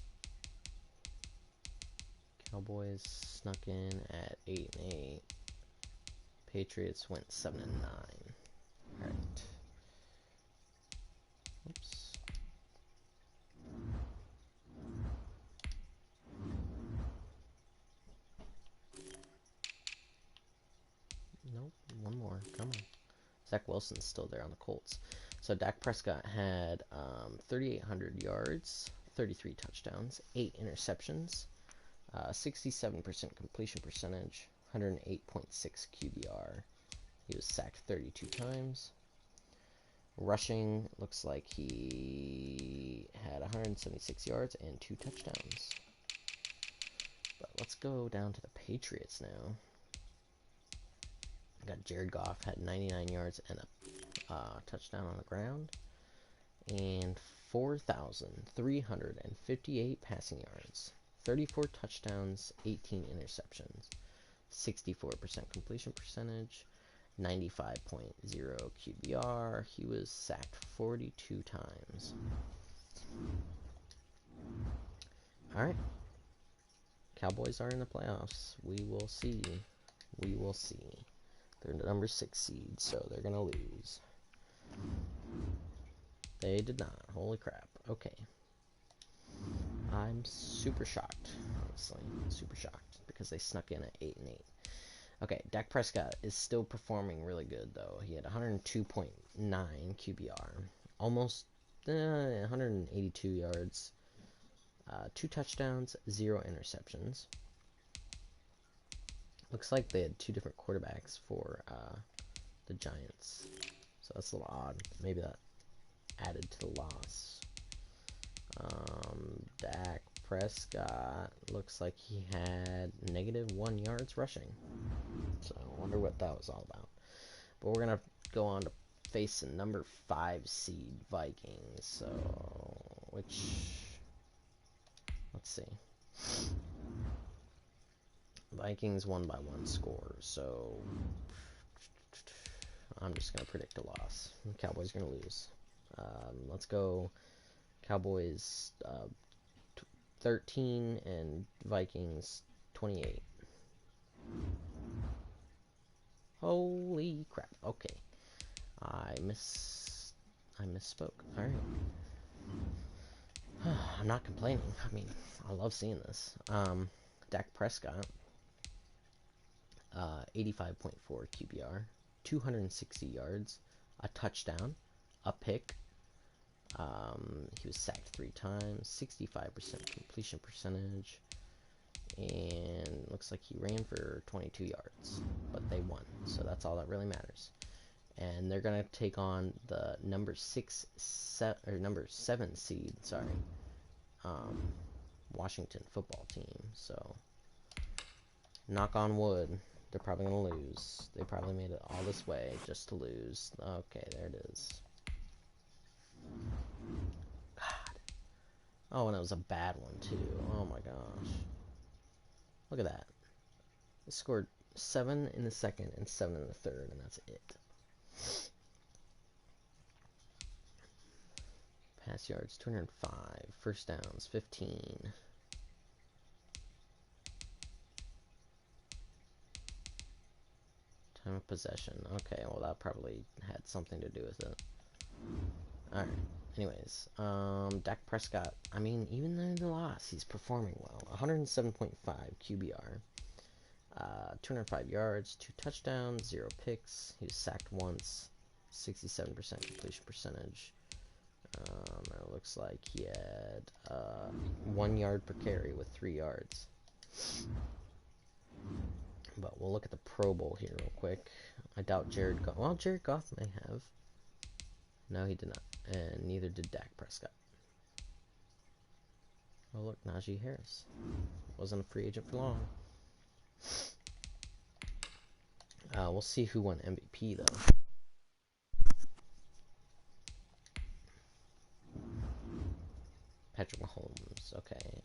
Cowboys snuck in at 8-8. Patriots went 7-9. Alright. Oops. Come on. Zach Wilson's still there on the Colts. So Dak Prescott had 3,800 yards, 33 touchdowns, 8 interceptions, 67% completion percentage, 108.6 QBR. He was sacked 32 times. Rushing, looks like he had 176 yards and 2 touchdowns. But let's go down to the Patriots now. Got Jared Goff, had 99 yards and a touchdown on the ground. And 4,358 passing yards. 34 touchdowns, 18 interceptions. 64% completion percentage. 95.0 QBR. He was sacked 42 times. Alright. Cowboys are in the playoffs. We will see. We will see. They're the number 6 seed, so they're going to lose. They did not. Holy crap. Okay. I'm super shocked, honestly. Super shocked, because they snuck in at 8-8. Okay, Dak Prescott is still performing really good, though. He had 102.9 QBR, almost 182 yards, 2 touchdowns, 0 interceptions. Looks like they had 2 different quarterbacks for the Giants, so that's a little odd. Maybe that added to the loss. Dak Prescott looks like he had -1 yards rushing. So I wonder what that was all about. But we're going to go on to face the number 5 seed Vikings. So, let's see. Vikings won by 1 score. So I'm just going to predict a loss. The Cowboys are going to lose. Let's go Cowboys 13 and Vikings 28. Holy crap. Okay. I misspoke. Alright. I'm not complaining. I mean, I love seeing this. Dak Prescott, 85.4 QBR, 260 yards, a touchdown, a pick. He was sacked 3 times, 65% completion percentage, and looks like he ran for 22 yards, but they won, so that's all that really matters. And they're gonna take on the number 7 seed, Washington football team. So, knock on wood, they're probably gonna lose. They probably made it all this way just to lose. Okay, there it is. God. Oh, and it was a bad one too. Oh my gosh. Look at that. They scored 7 in the second and 7 in the third, and that's it. Pass yards 205, first downs 15. Time of possession. Okay, well that probably had something to do with it. Alright. Anyways, Dak Prescott, I mean, even though the loss, he's performing well. 107.5 QBR, 205 yards, 2 touchdowns, 0 picks. He was sacked once, 67% completion percentage. It looks like he had 1 yard per carry with 3 yards. But we'll look at the Pro Bowl here real quick. I doubt Jared Goff. Well, Jared Goff may have. No, he did not. And neither did Dak Prescott. Oh, look, Najee Harris. Wasn't a free agent for long. We'll see who won MVP, though. Patrick Mahomes. Okay.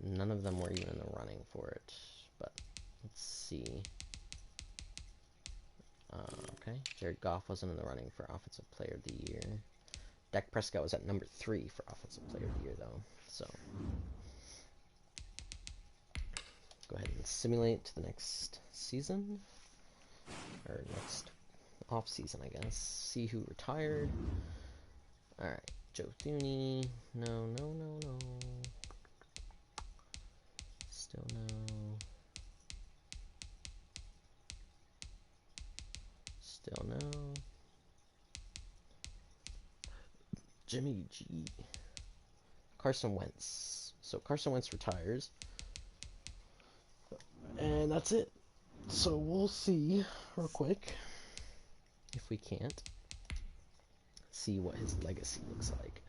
None of them were even in the running for it. But let's see. Okay. Jared Goff wasn't in the running for Offensive Player of the Year. Dak Prescott was at number 3 for Offensive Player of the Year, though. So, go ahead and simulate to the next season. Or next off-season, I guess. See who retired. Alright. Joe Thuney. No. Still no. Still no. Jimmy G. Carson Wentz. So Carson Wentz retires. And that's it. So we'll see real quick, if we can't, see what his legacy looks like.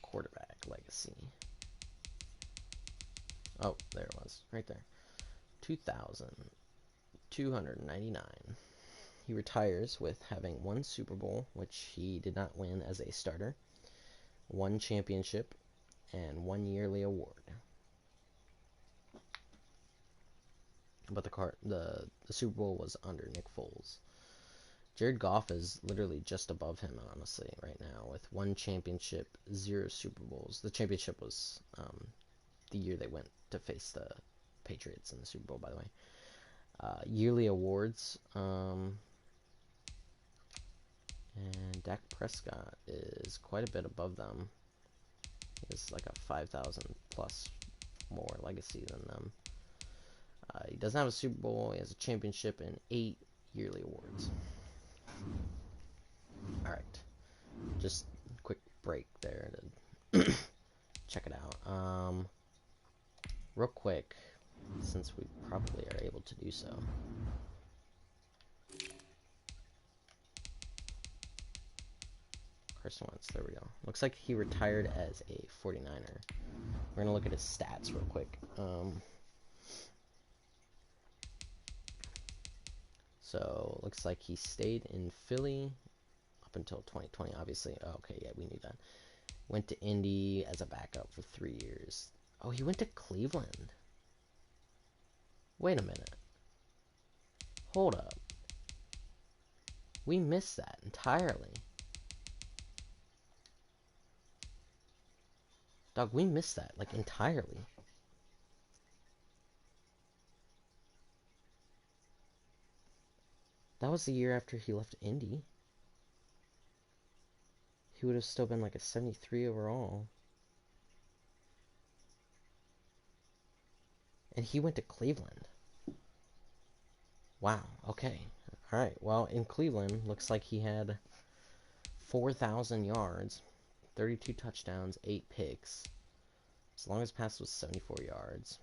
Quarterback legacy. Oh, there it was, right there. 2,299. He retires with having one Super Bowl, which he did not win as a starter, one championship, and one yearly award. But the Super Bowl was under Nick Foles. Jared Goff is literally just above him, honestly, right now, with one championship, 0 Super Bowls. The championship was the year they went to face the Patriots in the Super Bowl, by the way. Yearly awards, and Dak Prescott is quite a bit above them. He has like a 5,000 plus more legacy than them. He doesn't have a Super Bowl. He has a championship and 8 yearly awards. All right, just a quick break there to check it out. Real quick, since we probably are able to do so. Carson Wentz, there we go. Looks like he retired as a 49er. We're going to look at his stats real quick. So, looks like he stayed in Philly up until 2020, obviously. Oh, okay, yeah, we knew that. Went to Indy as a backup for 3 years. Oh, he went to Cleveland. Wait a minute. Hold up. We missed that entirely. Dog, we missed that, like, entirely. That was the year after he left Indy. He would have still been like a 73 overall. And he went to Cleveland. Wow, okay. Alright, well, in Cleveland, looks like he had 4,000 yards, 32 touchdowns, 8 picks. His longest pass was 74 yards.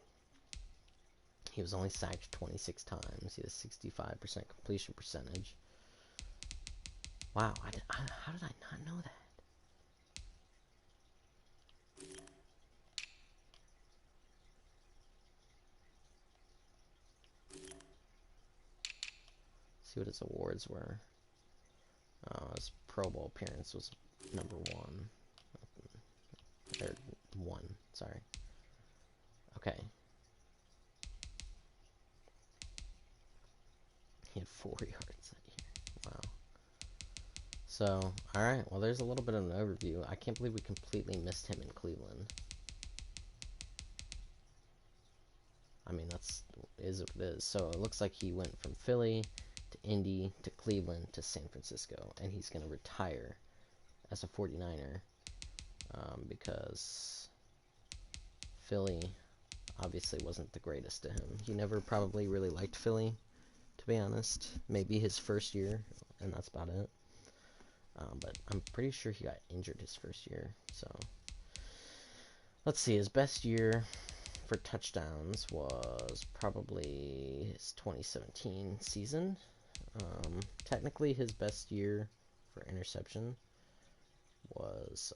He was only sacked 26 times. He had a 65% completion percentage. Wow, how did I not know that? See what his awards were. His Pro Bowl appearance was number 1. Or 1, sorry. Okay. He had 4 yards that year. Wow. So, alright, well, there's a little bit of an overview. I can't believe we completely missed him in Cleveland. I mean, is what it is. So, it looks like he went from Philly to Indy to Cleveland to San Francisco, and he's going to retire as a 49er because Philly obviously wasn't the greatest to him. He never probably really liked Philly, to be honest. Maybe his first year, and that's about it. But I'm pretty sure he got injured his first year. So let's see. His best year for touchdowns was probably his 2017 season. Technically, his best year for interception was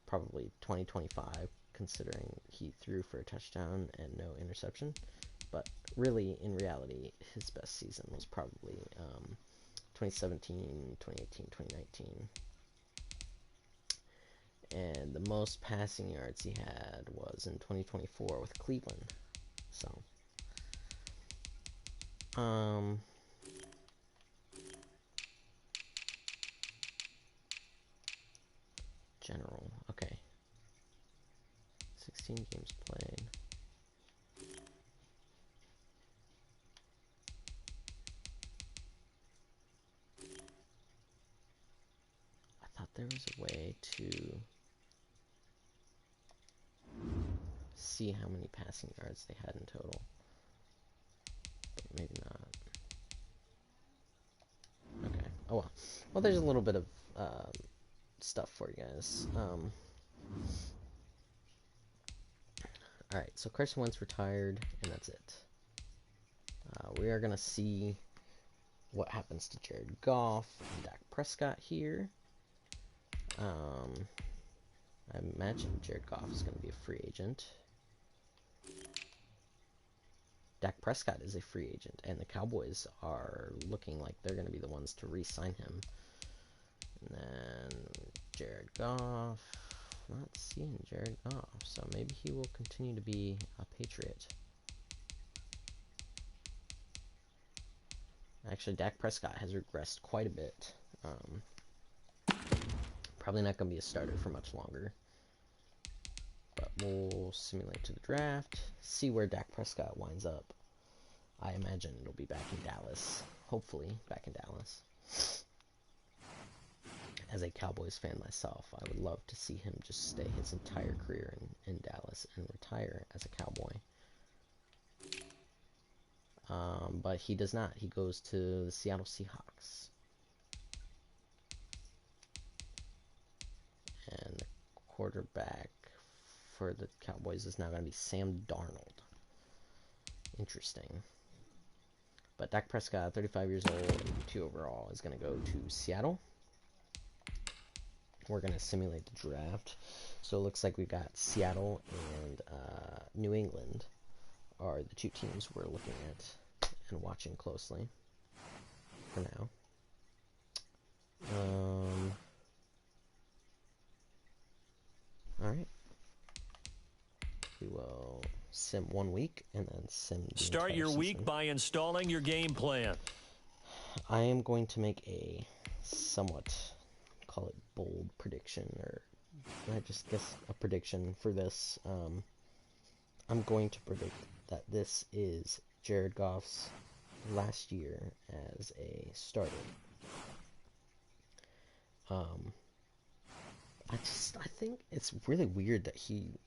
probably 2025, considering he threw for a touchdown and no interception. But really, in reality, his best season was probably 2017, 2018, 2019. And the most passing yards he had was in 2024 with Cleveland. So, general, okay. 16 games played. I thought there was a way to see how many passing yards they had in total. But maybe not. Okay. Oh well. Well, there's a little bit of stuff for you guys. Alright, so Carson Wentz retired, and that's it. We are going to see what happens to Jared Goff and Dak Prescott here. I imagine Jared Goff is going to be a free agent. Dak Prescott is a free agent, and the Cowboys are looking like they're going to be the ones to re-sign him. And then Jared Goff. Not seeing Jared Goff, so maybe he will continue to be a Patriot. Actually, Dak Prescott has regressed quite a bit. Probably not going to be a starter for much longer. But we'll simulate to the draft, see where Dak Prescott winds up. I imagine it'll be back in Dallas. Hopefully, back in Dallas. As a Cowboys fan myself, I would love to see him just stay his entire career in Dallas and retire as a Cowboy. But he does not. He goes to the Seattle Seahawks. And the quarterback for the Cowboys is now going to be Sam Darnold. Interesting. But Dak Prescott, 35 years old, 2 overall, is going to go to Seattle. We're going to simulate the draft. So it looks like we've got Seattle and New England are the 2 teams we're looking at and watching closely for now. Alright. We will sim 1 week and then sim the
Start your
season.
week by installing your game plan.
I am going to make a somewhat, call it bold prediction, or I just guess a prediction for this. I'm going to predict that this is Jared Goff's last year as a starter. I think it's really weird that he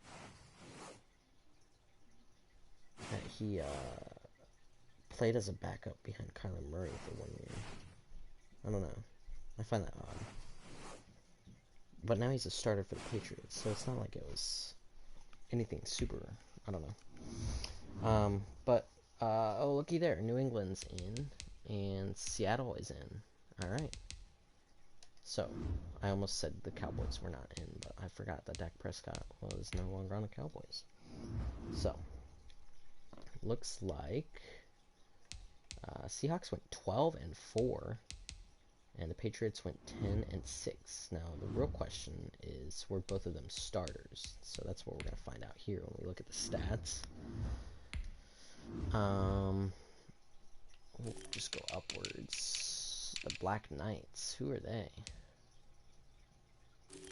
played as a backup behind Kyler Murray for 1 year. I don't know. I find that odd. But now he's a starter for the Patriots, so it's not like it was anything super, I don't know. Oh, looky there. New England's in, and Seattle is in. Alright. So, I almost said the Cowboys were not in, but I forgot that Dak Prescott was no longer on the Cowboys. So, looks like Seahawks went 12-4, and the Patriots went 10-6. Now, the real question is, were both of them starters? So that's what we're going to find out here when we look at the stats. We'll just go upwards. The Black Knights, who are they?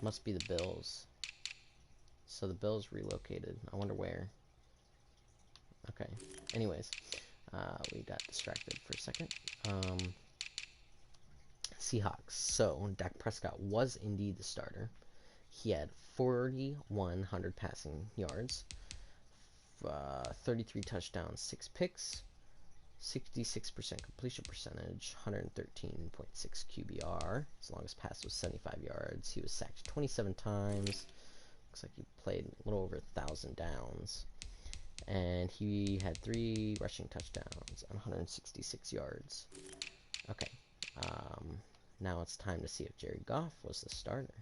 Must be the Bills. So the Bills relocated. I wonder where. Okay. Anyways, we got distracted for a second. Seahawks. So Dak Prescott was indeed the starter. He had 4,100 passing yards, 33 touchdowns, 6 picks, 66% completion percentage, 113.6 QBR. His longest pass was 75 yards. He was sacked 27 times. Looks like he played a little over 1,000 downs. And he had 3 rushing touchdowns and 166 yards. Okay. Now it's time to see if Jared Goff was the starter.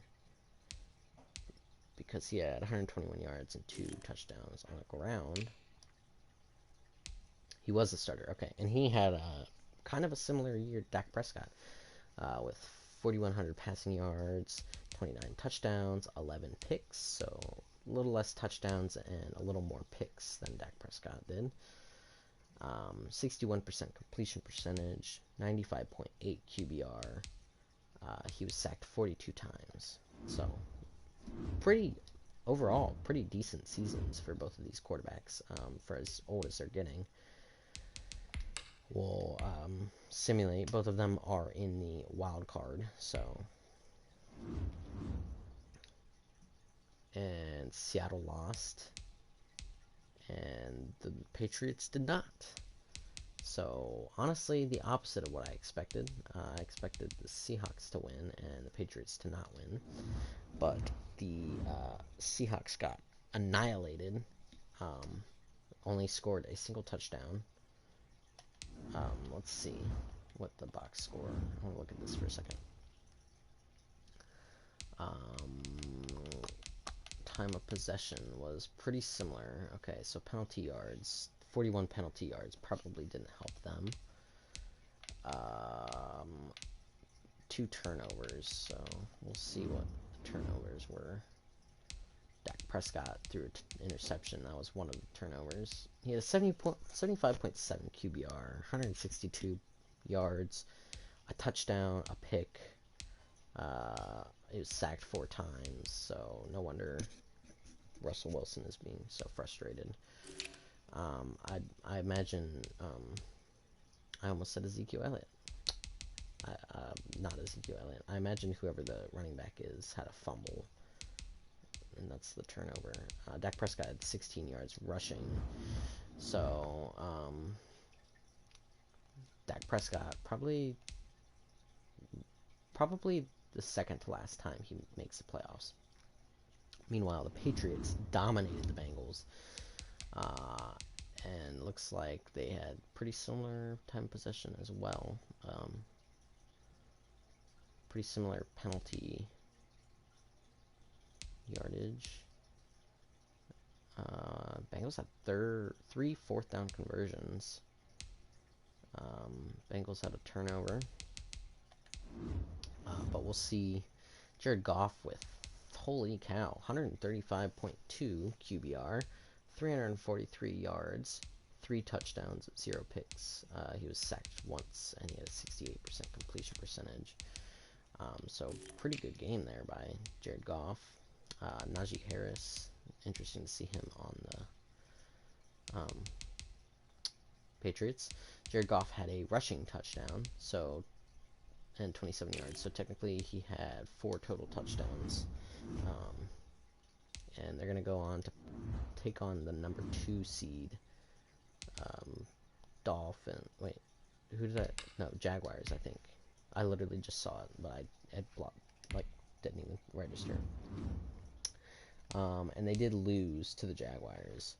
Because he had 121 yards and 2 touchdowns on the ground. He was the starter. Okay. And he had kind of a similar year to Dak Prescott. With 4,100 passing yards, 29 touchdowns, 11 picks. So a little less touchdowns and a little more picks than Dak Prescott did. 61% completion percentage, 95.8 QBR. He was sacked 42 times. So, overall, pretty decent seasons for both of these quarterbacks for as old as they're getting. We'll simulate. Both of them are in the wild card. So, and Seattle lost. and the Patriots did not. So, honestly, the opposite of what I expected. I expected the Seahawks to win and the Patriots to not win. But the Seahawks got annihilated. Only scored a single touchdown. Let's see what the box score. I want to look at this for a second. Time of possession was pretty similar. Okay, so penalty yards, 41 penalty yards probably didn't help them. 2 turnovers, so we'll see what the turnovers were. Dak Prescott threw an interception. That was one of the turnovers. He had a 75.7 QBR, 162 yards, a touchdown, a pick. He was sacked 4 times, so no wonder Russell Wilson is being so frustrated. I imagine, I almost said Ezekiel Elliott. Not Ezekiel Elliott. I imagine whoever the running back is had a fumble, and that's the turnover. Dak Prescott had 16 yards rushing, so Dak Prescott probably the second to last time he makes the playoffs. Meanwhile, the Patriots dominated the Bengals, and looks like they had pretty similar time possession as well. Pretty similar penalty yardage. Bengals had 3 fourth down conversions. Bengals had a turnover. But we'll see Jared Goff with, holy cow, 135.2 QBR, 343 yards, 3 touchdowns, 0 picks. He was sacked once, and he had a 68% completion percentage. So pretty good game there by Jared Goff. Najee Harris, interesting to see him on the Patriots. Jared Goff had a rushing touchdown, and 27 yards. So technically he had 4 total touchdowns. And they're going to go on to take on the number 2 seed, Jaguars, I think. I literally just saw it, but I didn't even register. And they did lose to the Jaguars.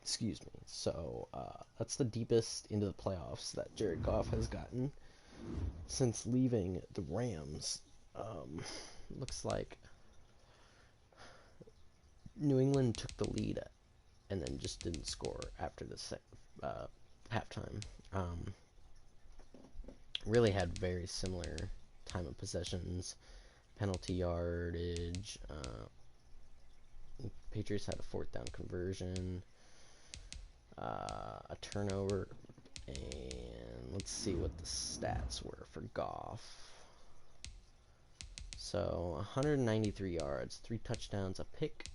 Excuse me. So that's the deepest into the playoffs that Jared Goff has gotten since leaving the Rams. Looks like New England took the lead and then just didn't score after the halftime. Really had very similar time of possessions, penalty yardage. Patriots had a 4th down conversion, a turnover, and let's see what the stats were for Goff. So 193 yards, 3 touchdowns, a pick.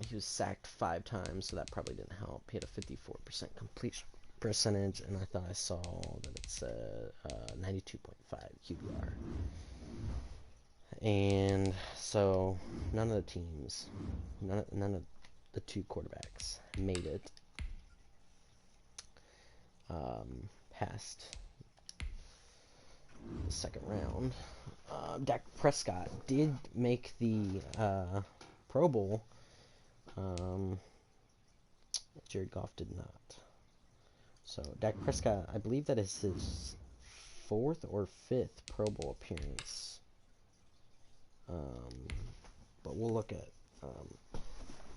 He was sacked 5 times, so that probably didn't help. He had a 54% completion percentage, and I thought I saw that it said 92.5 QBR. And so none of the teams, none of the 2 quarterbacks made it past the second round. Dak Prescott did make the Pro Bowl. Jared Goff did not. So Dak Prescott, I believe that is his 4th or 5th Pro Bowl appearance. But we'll look at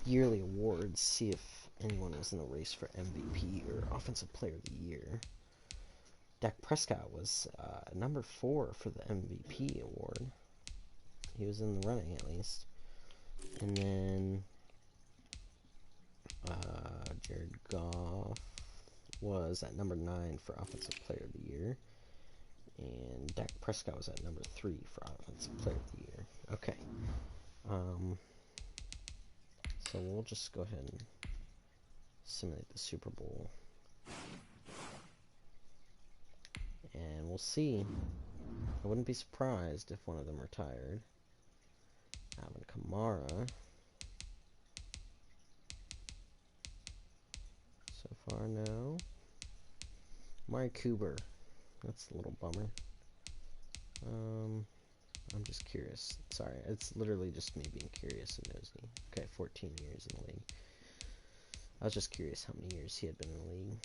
yearly awards, see if anyone was in the race for MVP or Offensive Player of the Year. Dak Prescott was number 4 for the MVP award. He was in the running, at least. And then Jared Goff was at number 9 for Offensive Player of the Year. And Dak Prescott was at number 3 for Offensive Player of the Year. Okay. So we'll just go ahead and simulate the Super Bowl. And we'll see. I wouldn't be surprised if one of them retired. Alvin Kamara. far, no. Mari Cooper. That's a little bummer. I'm just curious. Sorry, it's literally just me being curious and nosy. Okay, 14 years in the league. I was just curious how many years he had been in the league.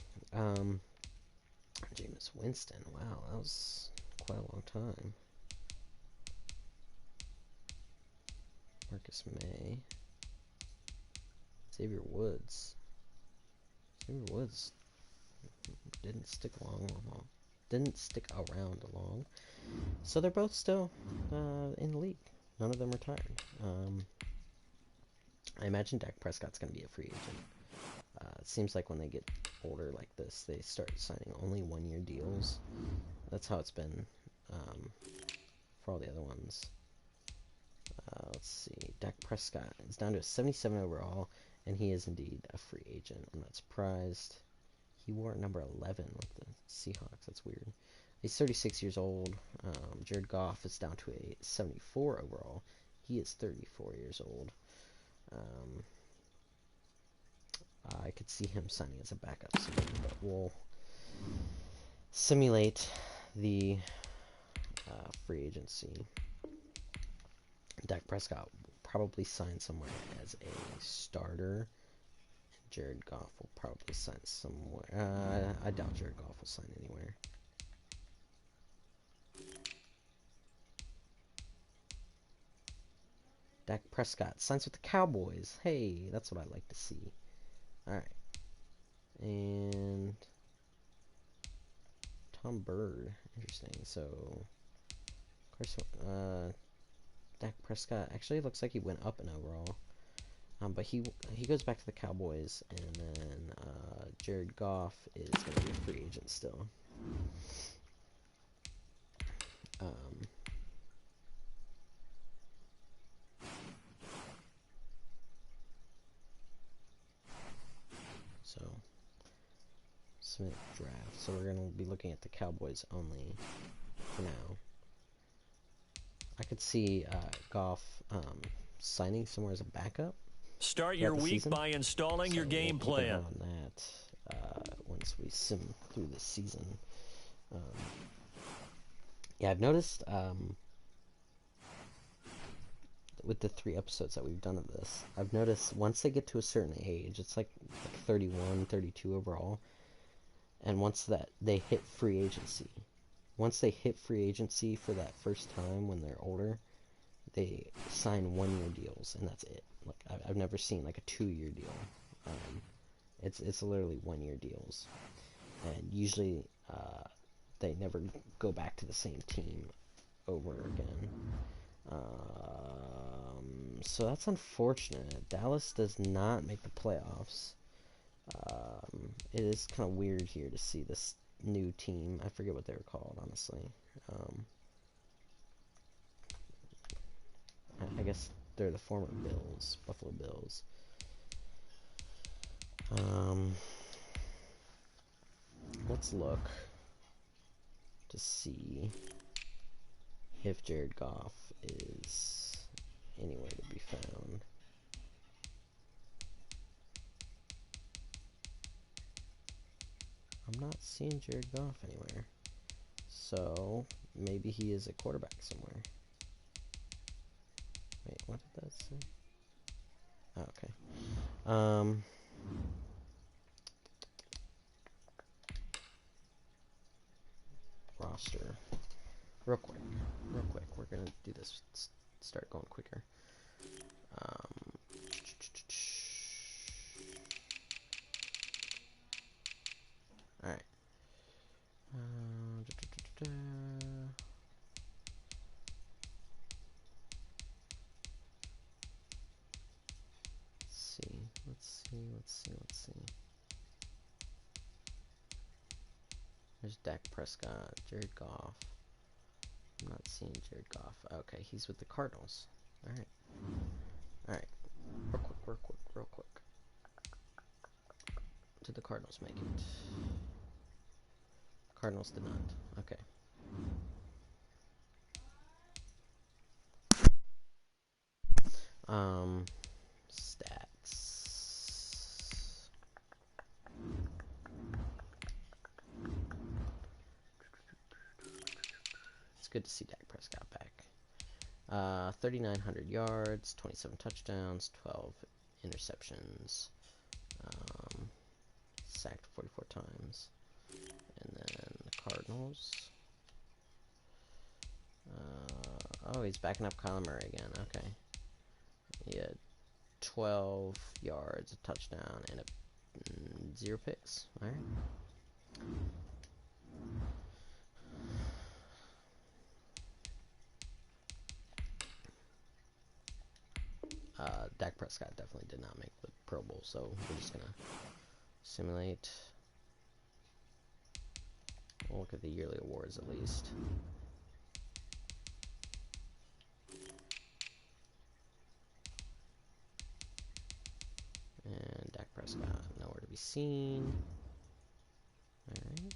Jameis Winston. Wow, that was quite a long time. Marcus May. Xavier Woods. Xavier Woods didn't stick around long. So they're both still in the league. None of them retired. I imagine Dak Prescott's going to be a free agent. It seems like when they get older like this, they start signing only one-year deals. That's how it's been for all the other ones. Let's see. Dak Prescott is down to a 77 overall, and he is indeed a free agent. I'm not surprised. He wore number 11 with the Seahawks. That's weird. He's 36 years old. Jared Goff is down to a 74 overall. He is 34 years old. I could see him signing as a backup soon, but we'll simulate the free agency. Dak Prescott will probably sign somewhere as a starter. Jared Goff will probably sign somewhere. I doubt Jared Goff will sign anywhere. Dak Prescott signs with the Cowboys. Hey, that's what I like to see. Alright. And Tom Bird. Interesting. So, of course, Dak Prescott actually looks like he went up in overall. But he goes back to the Cowboys, and then Jared Goff is going to be a free agent still. So, submit draft. So we're going to be looking at the Cowboys only for now. I could see Goff signing somewhere as a backup.
Start your week by installing your game plan.
On that, once we sim through the season. Yeah, I've noticed with the 3 episodes that we've done of this, I've noticed once they get to a certain age, it's like 31, 32 overall, and once that they hit free agency, for that first time when they're older, they sign 1-year deals, and that's it. Like I've never seen like a 2-year deal. It's literally 1-year deals, and usually they never go back to the same team over again. So that's unfortunate. Dallas does not make the playoffs. It is kind of weird here to see this new team. I forget what they were called, honestly. I guess they're the former Bills, Buffalo Bills. Let's look to see if Jared Goff is anywhere to be found. I'm not seeing Jared Goff anywhere. So maybe he is a quarterback somewhere. Wait, what did that say? Oh, okay. Roster. Real quick. We're gonna do this. Start going quicker. Alright. Let's see. There's Dak Prescott, Jared Goff. I'm not seeing Jared Goff. Okay, he's with the Cardinals. Alright. Real quick. Did the Cardinals make it? Cardinals did not. Okay. Stats. it's good to see Dak Prescott back. 3,900 yards, 27 touchdowns, 12 interceptions, sacked 44 times. And then the Cardinals. Oh, he's backing up Kyler Murray again. Okay. He had 12 yards, a touchdown, and 0 picks. All right. Dak Prescott definitely did not make the Pro Bowl, so we're just gonna simulate. We'll look at the yearly awards at least. And Dak Prescott, nowhere to be seen. Alright.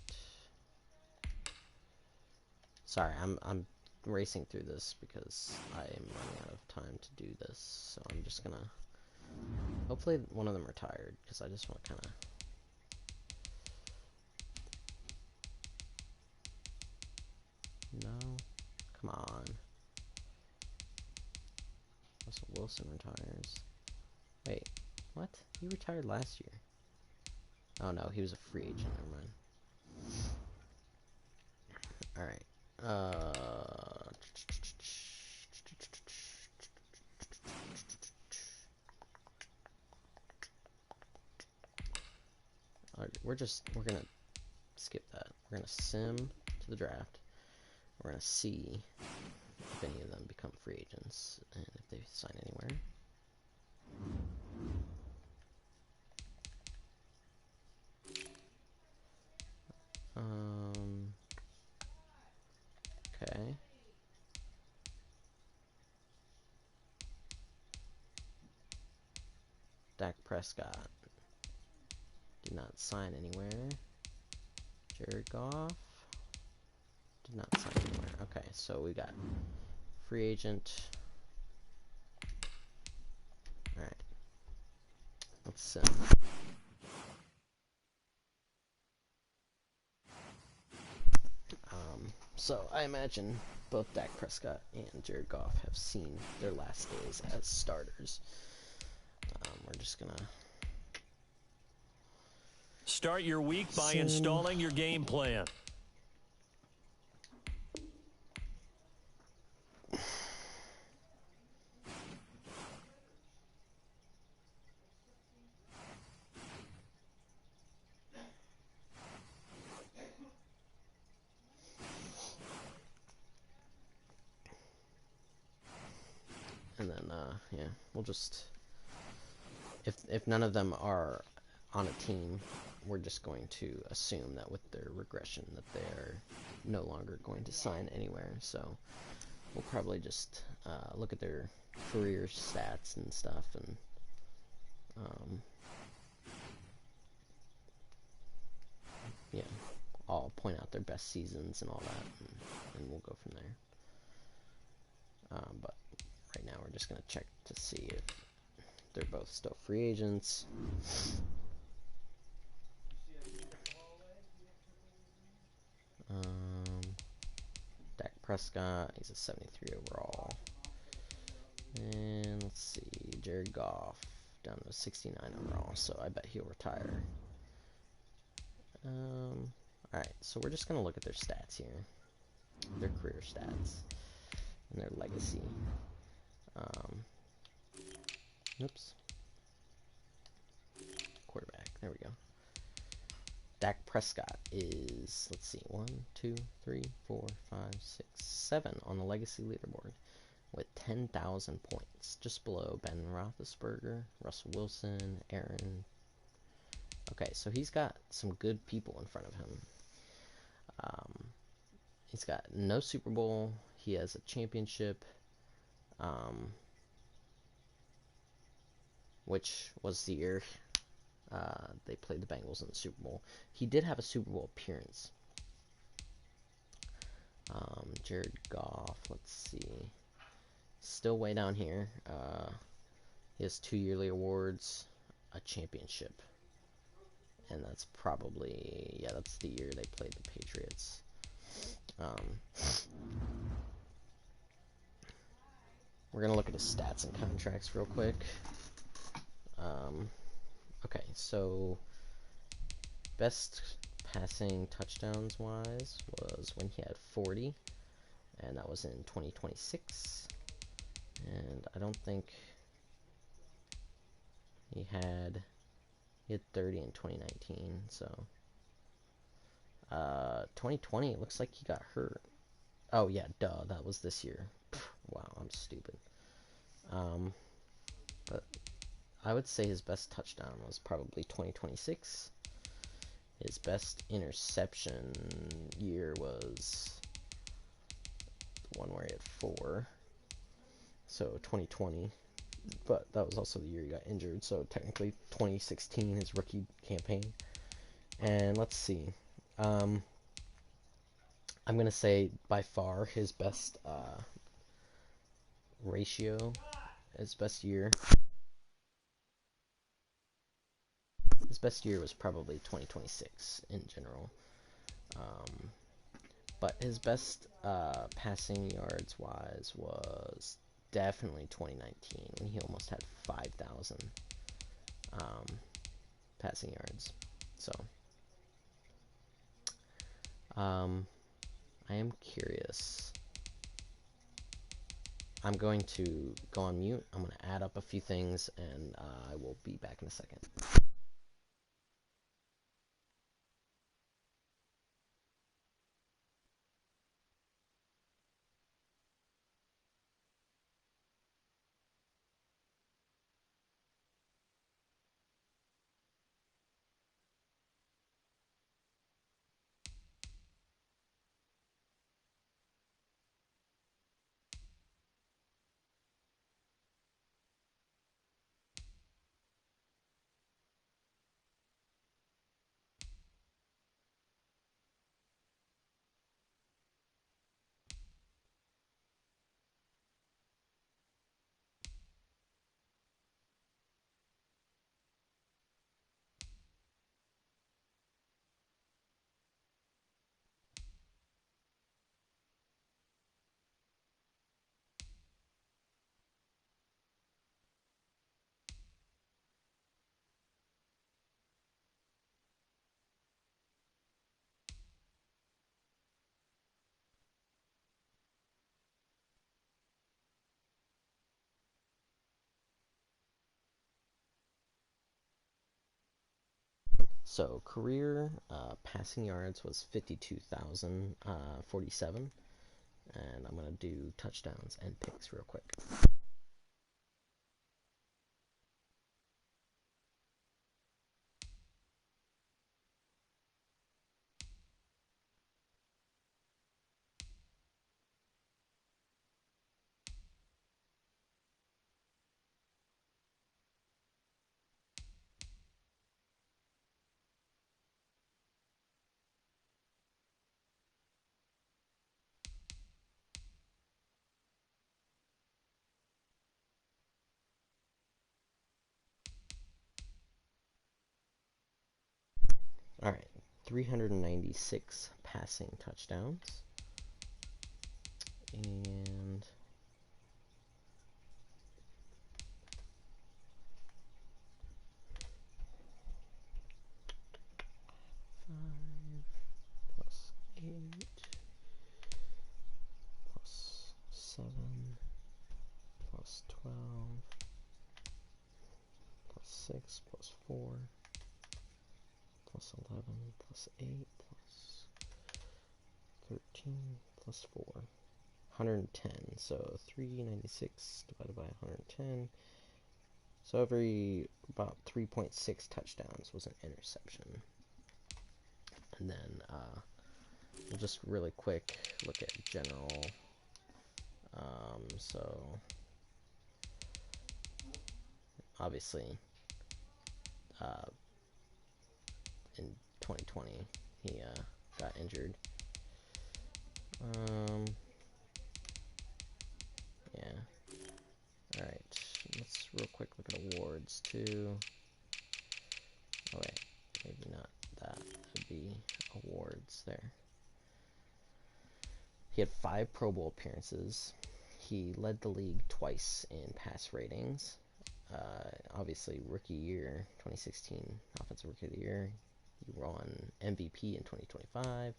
Sorry, I'm racing through this because I am running out of time to do this. So I'm just gonna... Hopefully one of them retired, because I just want to kind of... No. Come on. Russell Wilson retires. Wait, what? He retired last year. Oh no, he was a free agent, never mind. Alright. We're gonna skip that. We're gonna sim to the draft. We're gonna see if any of them become free agents and if they sign anywhere. Okay. Dak Prescott did not sign anywhere. Jared Goff did not sign anywhere. Okay, so we got free agent. Alright. Let's sim. So I imagine both Dak Prescott and Jared Goff have seen their last days as starters. We're just gonna
start your week by installing your game plan.
And then, yeah, we'll just, if none of them are on a team, we're just going to assume that with their regression that they're no longer going to sign anywhere. So we'll probably just look at their career stats and stuff, and yeah, I'll point out their best seasons and all that, and we'll go from there. But right now we're just going to check to see if they're both still free agents. Dak Prescott, he's a 73 overall. And let's see, Jared Goff down to 69 overall, so I bet he'll retire. Alright, so we're just going to look at their stats here. Their career stats and their legacy. Oops. Quarterback, there we go. Dak Prescott is, let's see, 1, 2, 3, 4, 5, 6, 7 on the legacy leaderboard with 10,000 points, just below Ben Roethlisberger, Russell Wilson, Aaron. Okay, so he's got some good people in front of him. He's got no Super Bowl. He has a championship, which was the year they played the Bengals in the Super Bowl. He did have a Super Bowl appearance. Jared Goff, let's see. Still way down here. He has 2 yearly awards, a championship. And that's probably, yeah, that's the year they played the Patriots. We're going to look at his stats and contracts real quick. Okay, so best passing touchdowns wise was when he had 40, and that was in 2026. And I don't think he had 30 in 2019, so 2020 it looks like he got hurt. Oh yeah, duh, that was this year. Wow, I'm stupid. But I would say his best touchdown was probably 2026. His best interception year was the one where he had 4. So 2020. But that was also the year he got injured. So technically 2016, his rookie campaign. And let's see. I'm going to say by far his best ratio, his best year. His best year was probably 2026 in general. But his best passing yards wise was definitely 2019 when he almost had 5,000 passing yards. So I am curious. I'm going to go on mute. I'm going to add up a few things, and I will be back in a second. So career passing yards was 52,047, and I'm going to do touchdowns and picks real quick. All right, 396 passing touchdowns, and plus 8 plus 7 plus 12 plus 6 plus 4 plus 11 plus 8 plus 13 plus 4. 110. So 396 divided by 110. So every about 3.6 touchdowns was an interception. And then we'll just really quick look at general. So obviously in 2020 he got injured. Yeah. Alright, let's real quick look at awards too. Oh wait, maybe not that. It'd be awards there. He had 5 Pro Bowl appearances. he led the league twice in pass ratings. Obviously, rookie year, 2016, Offensive Rookie of the Year. He won MVP in 2025,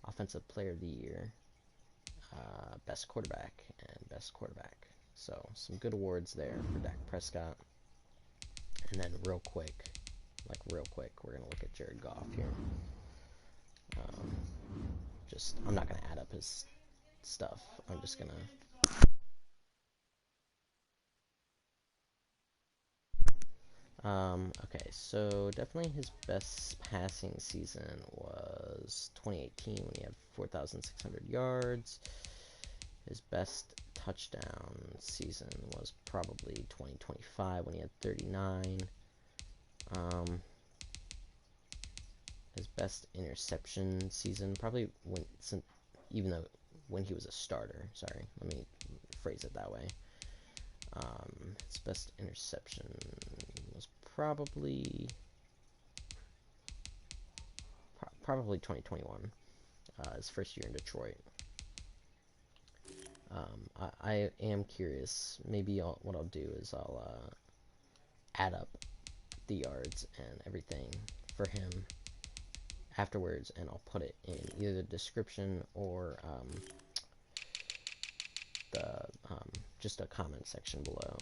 Offensive Player of the Year, Best Quarterback, and Best Quarterback. So, some good awards there for Dak Prescott. And then real quick, we're going to look at Jared Goff here. I'm not going to add up his stuff. I'm just going to... Okay, so definitely his best passing season was 2018 when he had 4,600 yards. His best touchdown season was probably 2025 when he had 39. His best interception season probably when he was a starter. Sorry, let me phrase it that way. His best interception was probably 2021, his first year in Detroit. I am curious. Maybe what I'll do is I'll add up the yards and everything for him afterwards, and I'll put it in either the description or just a comment section below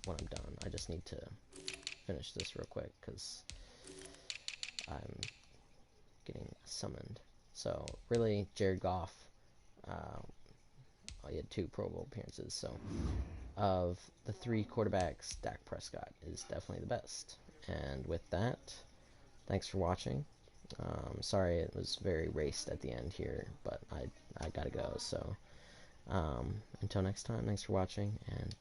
when I'm done. I just need to finish this real quick because I'm getting summoned. So really, Jared Goff, he had 2 Pro Bowl appearances. So of the 3 quarterbacks, Dak Prescott is definitely the best. And with that, thanks for watching. Sorry it was very raced at the end here, but I gotta go. So until next time, thanks for watching, and peace.